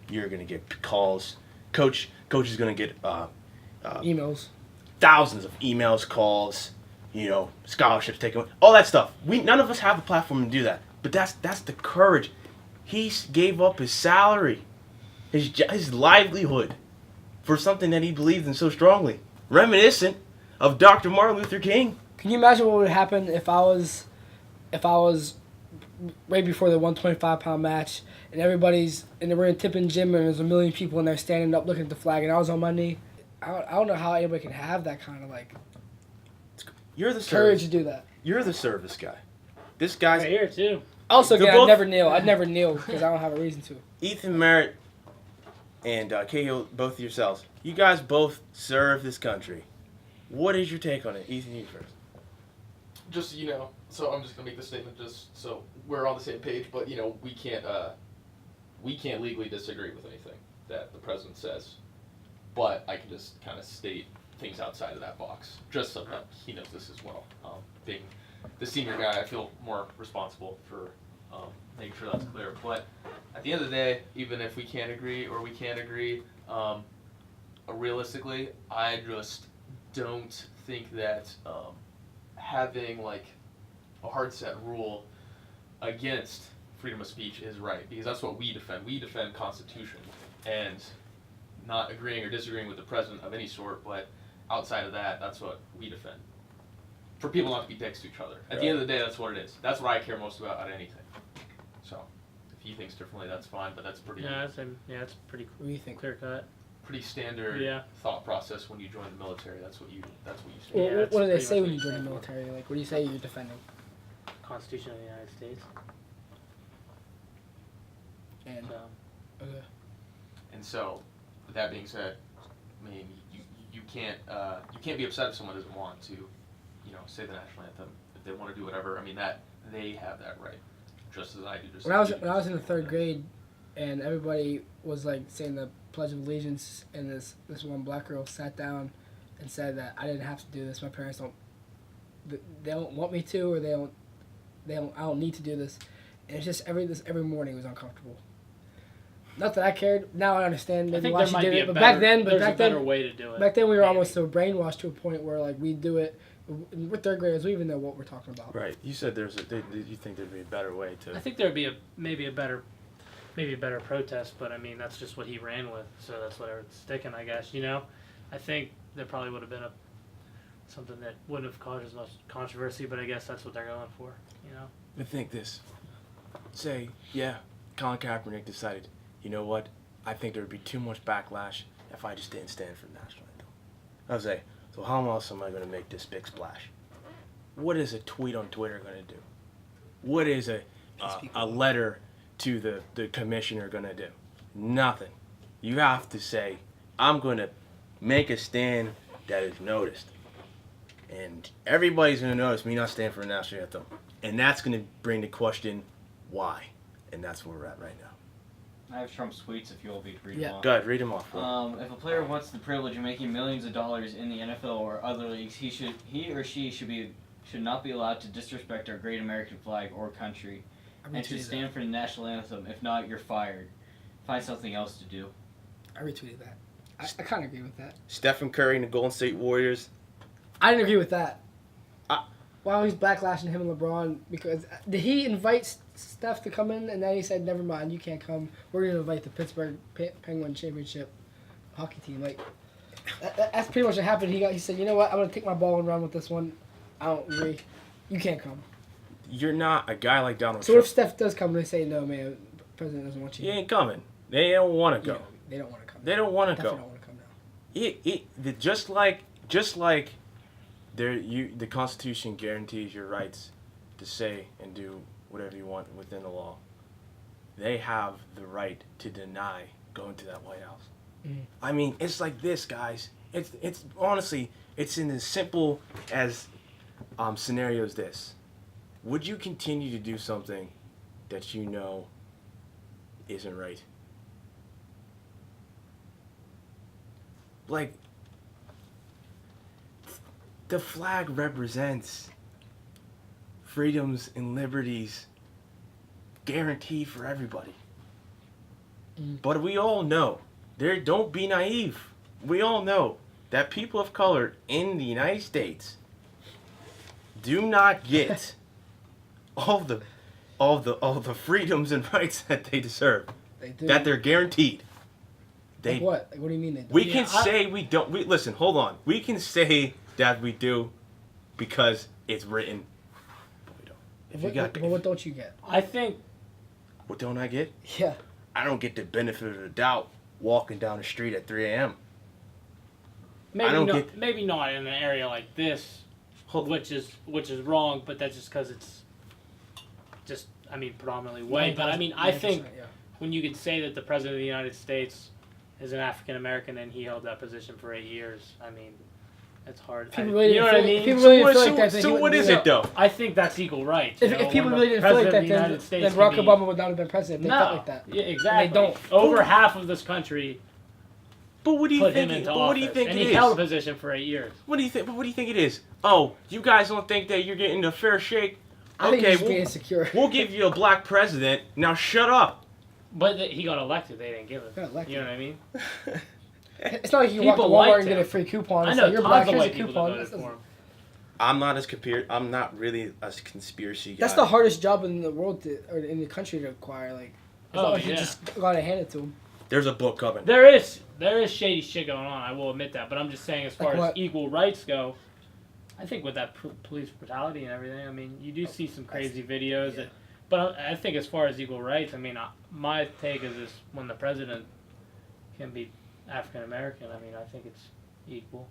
Speaker 5: you're gonna get calls. Coach is gonna get
Speaker 1: Emails.
Speaker 5: thousands of emails, calls, scholarships taken, all that stuff. None of us have the platform to do that. But that's the courage. He gave up his salary, his livelihood, for something that he believed in so strongly, reminiscent of Dr. Martin Luther King.
Speaker 1: Can you imagine what would happen if I was right before the 125-pound match and we're in Tippin Gym and there's a million people and they're standing up looking at the flag and I was on my knee? I don't know how anybody can have that kind of
Speaker 5: You're the
Speaker 1: courage
Speaker 5: service.
Speaker 1: to do that.
Speaker 5: You're the service guy. This guy's
Speaker 3: Right here too.
Speaker 1: Also,
Speaker 5: They're
Speaker 1: again,
Speaker 5: both-
Speaker 1: I'd never kneel because I don't have a reason to.
Speaker 5: Ethan Merritt and Cahill, both of yourselves. You guys both serve this country. What is your take on it? Ethan, you first.
Speaker 6: Just so I'm just gonna make this statement just so we're on the same page. But we can't legally disagree with anything that the president says. But I can just kind of state things outside of that box, just so that he knows this as well. Being the senior guy, I feel more responsible for making sure that's clear. But at the end of the day, even if we can't agree or we can't agree, realistically, I just don't think that having like a hard set rule against freedom of speech is right, because that's what we defend. We defend Constitution and not agreeing or disagreeing with the president of any sort, but outside of that, that's what we defend. For people not to be dicks to each other. At the end of the day, that's what it is. That's what I care most about out of anything. So, if he thinks differently, that's fine, but that's pretty
Speaker 3: Yeah, it's pretty
Speaker 1: What do you think?
Speaker 3: clear cut.
Speaker 6: pretty standard
Speaker 3: Yeah.
Speaker 6: thought process when you join the military. That's what you stand.
Speaker 1: Well,
Speaker 3: Yeah, that's
Speaker 1: what do they
Speaker 3: pretty
Speaker 1: say
Speaker 3: much
Speaker 1: when
Speaker 3: what
Speaker 1: you
Speaker 3: you
Speaker 1: join the
Speaker 3: stand for.
Speaker 1: military? Like, what do you say you're defending?
Speaker 3: Constitution of the United States.
Speaker 1: And
Speaker 3: So
Speaker 1: okay.
Speaker 6: And so, with that being said, I mean, you can't be upset if someone doesn't want to, say the national anthem. If they want to do whatever, I mean, that they have that right, just as I do. Just
Speaker 1: When I
Speaker 6: as
Speaker 1: was
Speaker 6: you do.
Speaker 1: in the third grade, and everybody was like saying the Pledge of Allegiance, and this one black girl sat down and said that I didn't have to do this. My parents they don't want me to, or I don't need to do this. And it's just every morning was uncomfortable. Not that I cared. Now I understand
Speaker 3: I
Speaker 1: maybe
Speaker 3: think
Speaker 1: why
Speaker 3: there
Speaker 1: she
Speaker 3: might
Speaker 1: did
Speaker 3: be
Speaker 1: it,
Speaker 3: a
Speaker 1: but
Speaker 3: better,
Speaker 1: back
Speaker 3: there's a better
Speaker 1: then,
Speaker 3: way to do it.
Speaker 1: back then we were
Speaker 3: maybe.
Speaker 1: almost so brainwashed to a point where like we do it. We're third graders. We even know what we're talking about.
Speaker 5: Right. You said you think there'd be a better way to.
Speaker 3: I think there'd be maybe a better protest, but I mean that's just what he ran with, so that's whatever it's sticking, I guess. I think there probably would have been something that wouldn't have caused as much controversy, but I guess that's what they're going for.
Speaker 5: But think this. Say, yeah, Colin Kaepernick decided, you know what? I think there would be too much backlash if I just didn't stand for the national anthem. I would say, so how else am I going to make this big splash? What is a tweet on Twitter going to do? What is a letter to the commissioner going to do? Nothing. You have to say, I'm going to make a stand that is noticed. And everybody's going to notice me not standing for the national anthem. And that's going to bring the question, why? And that's where we're at right now.
Speaker 4: I have Trump's tweets if you'll be reading
Speaker 1: Yeah.
Speaker 4: them off.
Speaker 5: Go ahead, read them off.
Speaker 4: If a player wants the privilege of making millions of dollars in the NFL or other leagues, he or she should not be allowed to disrespect our great American flag or country, and should stand for the national anthem. If not, you're fired. Find something else to do.
Speaker 1: I retweeted that. I kind of agree with that.
Speaker 5: Stephen Curry and the Golden State Warriors.
Speaker 1: I didn't agree with that.
Speaker 5: I-
Speaker 1: While he's backlashing him and LeBron, because did he invite Steph to come in, and then he said, "Never mind, you can't come. We're gonna invite the Pittsburgh Penguin championship hockey team." Like that's pretty much what happened. He said, "You know what? I'm gonna take my ball and run with this one. I don't agree. You can't come."
Speaker 5: You're not a guy like Donald
Speaker 1: So what
Speaker 5: Trump.
Speaker 1: if Steph does come and they say, "No, man, president doesn't want
Speaker 2: He
Speaker 1: you.
Speaker 2: ain't coming. They don't want to go.
Speaker 1: Yeah, they don't want to come.
Speaker 2: They don't want to
Speaker 1: Definitely
Speaker 2: go.
Speaker 1: don't want to come now.
Speaker 2: Just like the Constitution guarantees your rights to say and do whatever you want within the law. They have the right to deny going to that White House.
Speaker 1: Mm.
Speaker 2: I mean, it's like this, guys. It's honestly, it's in as simple as scenario as this. Would you continue to do something that you know isn't right? Like, the flag represents freedoms and liberties guaranteed for everybody.
Speaker 1: Mm.
Speaker 2: But we all know, don't be naive. We all know that people of color in the United States do not get all the freedoms and rights that they deserve,
Speaker 1: They do.
Speaker 2: that they're guaranteed.
Speaker 1: Like what? Like what do you mean they do?
Speaker 2: We can say we don't. Listen, hold on. We can say that we do because it's written. But we don't. If you got,
Speaker 1: but what don't you get?
Speaker 3: I think
Speaker 2: what don't I get?
Speaker 1: Yeah.
Speaker 2: I don't get the benefit of the doubt walking down the street at 3 a.m.
Speaker 3: maybe not in an area like this, which is wrong. But that's just because it's just predominantly white. But I think
Speaker 1: yeah.
Speaker 3: when you can say that the president of the United States is an African American and he held that position for 8 years, it's hard.
Speaker 1: People really
Speaker 3: you know what I mean?
Speaker 1: People really didn't feel like that.
Speaker 2: So what is it though?
Speaker 3: I think that's equal rights.
Speaker 1: If people really didn't feel like that, then Barack Obama would not have been president. If they felt like that.
Speaker 3: Yeah, exactly.
Speaker 1: They don't.
Speaker 3: Over half of this country
Speaker 2: But what do you
Speaker 3: put
Speaker 2: think?
Speaker 3: him into
Speaker 2: But
Speaker 3: office,
Speaker 2: what do you think
Speaker 3: and
Speaker 2: it
Speaker 3: he
Speaker 2: is?
Speaker 3: held a position for 8 years.
Speaker 2: What do you think? But what do you think it is? Oh, you guys don't think that you're getting a fair shake?
Speaker 1: I think
Speaker 2: Okay,
Speaker 1: he's being insecure.
Speaker 2: we'll give you a black president. Now shut up.
Speaker 3: But he got elected. They didn't give him.
Speaker 1: Got elected.
Speaker 3: You know what I mean?
Speaker 1: It's not like you can walk to
Speaker 3: People
Speaker 1: Walmart
Speaker 3: liked
Speaker 1: and get a
Speaker 3: him.
Speaker 1: free coupon.
Speaker 3: I
Speaker 1: It's
Speaker 3: know
Speaker 1: like, you're
Speaker 3: tons
Speaker 1: black,
Speaker 3: of
Speaker 1: here's a
Speaker 3: white people that
Speaker 1: coupon.
Speaker 3: voted for him.
Speaker 2: I'm not really a conspiracy guy.
Speaker 1: That's the hardest job in the world or in the country to acquire. Like, it's not like you just gotta hand it to him.
Speaker 2: There's a book coming.
Speaker 3: There is shady shit going on. I will admit that. But I'm just saying, as far as equal rights go, I think with that police brutality and everything, you do see some crazy videos.
Speaker 1: Yeah.
Speaker 3: But I think as far as equal rights, my take is this: when the president can be African American, I think it's equal.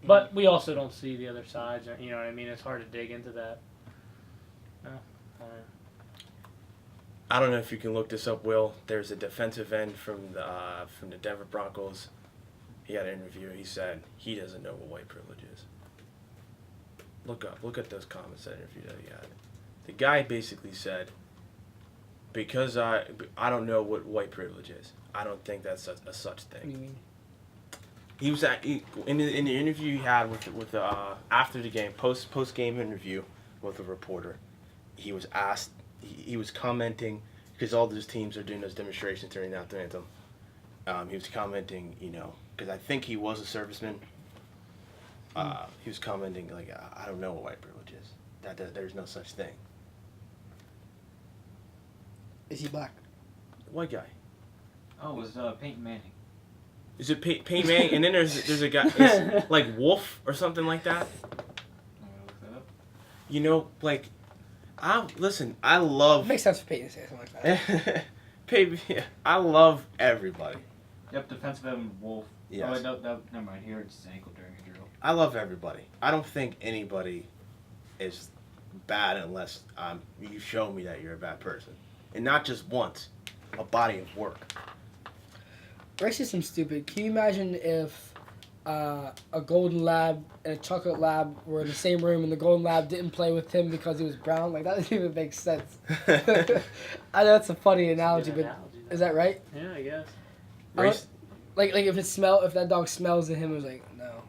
Speaker 3: But we also don't see the other sides. You know what I mean? It's hard to dig into that. No.
Speaker 2: I don't know if you can look this up, Will. There's a defensive end from the Denver Broncos. He had an interview. He said he doesn't know what white privilege is. Look at those comments, that interview that he had. The guy basically said, because I don't know what white privilege is. I don't think that's a such thing.
Speaker 1: What do you mean?
Speaker 2: He was in the interview he had with after the game, post game interview with a reporter. He was asked. He was commenting because all those teams are doing those demonstrations during the national anthem. He was commenting, because I think he was a serviceman. He was commenting like, I don't know what white privilege is. That there's no such thing.
Speaker 1: Is he black?
Speaker 2: White guy.
Speaker 4: Oh, it was Peyton Manning.
Speaker 2: Is it Peyton Manning? And then there's a guy, it's like Wolf or something like that.
Speaker 4: I'm gonna look that up.
Speaker 2: Like, I love.
Speaker 1: It makes sense for Peyton to say something like that.
Speaker 2: Peyton, I love everybody.
Speaker 4: Yep, defensive end Wolf.
Speaker 2: Yes.
Speaker 4: Oh, no, never mind. He hurt his ankle during a drill.
Speaker 2: I love everybody. I don't think anybody is bad unless you show me that you're a bad person. And not just once, a body of work.
Speaker 1: Racism's stupid. Can you imagine if a golden lab and a chocolate lab were in the same room and the golden lab didn't play with him because he was brown? Like, that doesn't even make sense. I know that's a funny analogy, but is that right?
Speaker 3: Yeah, I guess.
Speaker 2: Race,
Speaker 1: Like if that dog smells at him, it was like, no,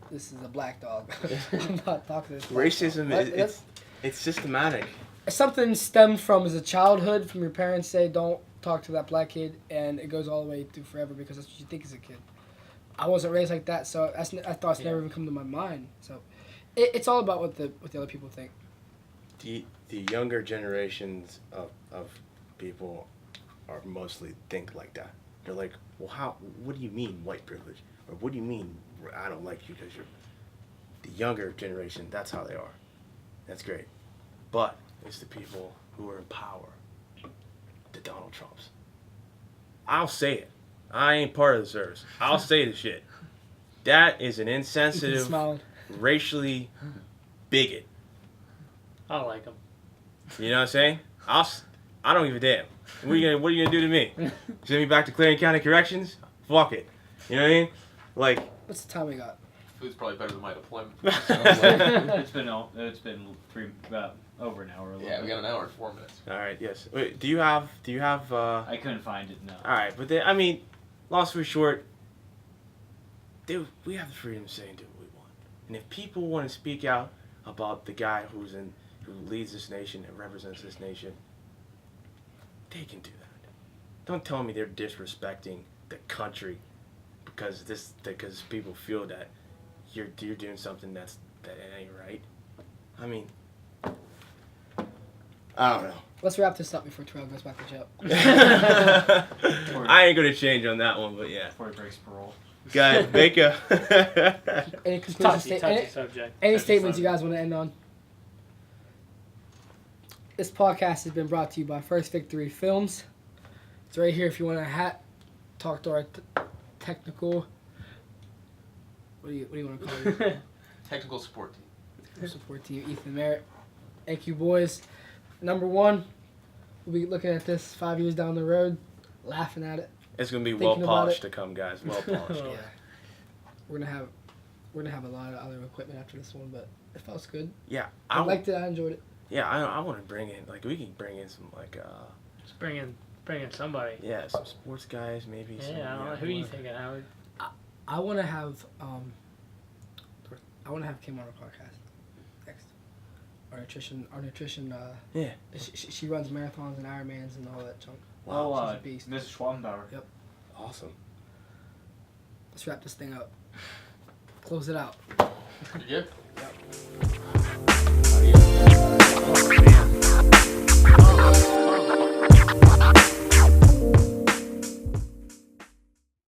Speaker 1: this is a black dog. I'm not talking to this black
Speaker 2: racism
Speaker 1: dog.
Speaker 2: it's systematic.
Speaker 1: Something stemmed from as a childhood, from your parents say don't talk to that black kid, and it goes all the way through forever because that's what you think as a kid. I wasn't raised like that, so I thought it's never even come to my mind. So it's all about what the other people think.
Speaker 2: The younger generations of people are mostly think like that. They're like, well, what do you mean white privilege? Or what do you mean I don't like you because you're... The younger generation, that's how they are. That's great. But it's the people who are in power that
Speaker 5: Donald Trump's. I'll say it. I ain't part of the service. I'll say the shit. That is an
Speaker 1: Ethan
Speaker 5: insensitive,
Speaker 1: smiled.
Speaker 5: racially bigot.
Speaker 3: I like him.
Speaker 5: You know what I'm saying? I don't give a damn. What are you gonna do to me? Send me back to Clarion County Corrections? Fuck it. You know what I mean? Like,
Speaker 1: What's the time we got?
Speaker 6: Food's probably better than my deployment.
Speaker 4: It's been over an hour.
Speaker 6: Yeah, we got an hour and 4 minutes.
Speaker 5: all right, yes. Wait, do you have?
Speaker 4: I couldn't find it. No.
Speaker 5: All right, but then, I mean, long story short, dude, we have the freedom to say and do what we want. And if people want to speak out about the guy who leads this nation and represents this nation, they can do that. Don't tell me they're disrespecting the country because people feel that you're doing something that ain't right. I mean, I don't know.
Speaker 1: Let's wrap this up before Terrell goes back to jail.
Speaker 5: I ain't gonna change on that one, but yeah.
Speaker 4: Before he breaks parole.
Speaker 5: Guys, make a
Speaker 1: Any conclusion
Speaker 3: Touchy subject.
Speaker 1: any
Speaker 3: Touchy
Speaker 1: statements you
Speaker 3: subject.
Speaker 1: guys want to end on? This podcast has been brought to you by First Victory Films. It's right here if you want a hat. Talk to our technical. What do you want to call it?
Speaker 6: Technical support team.
Speaker 1: Support to you, Ethan Merritt. Thank you, boys. Number one, we'll be looking at this 5 years down the road, laughing at it.
Speaker 5: It's gonna be
Speaker 1: Thinking
Speaker 5: well
Speaker 1: about
Speaker 5: polished
Speaker 1: it.
Speaker 5: to come, guys. Well polished.
Speaker 1: Yeah, we're gonna have a lot of other equipment after this one, but it felt good.
Speaker 5: Yeah,
Speaker 1: I liked it. I enjoyed it.
Speaker 5: Yeah, I want to bring in we can bring in some
Speaker 3: Just bring in somebody.
Speaker 5: some sports guys maybe.
Speaker 3: Yeah,
Speaker 5: some,
Speaker 3: I don't know. Who are you thinking, Howard?
Speaker 1: I want to have Kim on our podcast next. Our nutrition.
Speaker 5: Yeah.
Speaker 1: She runs marathons and Ironmans and all that junk.
Speaker 4: Wow,
Speaker 1: she's a beast.
Speaker 4: Mrs. Schwambauer.
Speaker 5: Awesome.
Speaker 1: Let's wrap this thing up. Close it out.
Speaker 6: Yeah.
Speaker 1: Yep.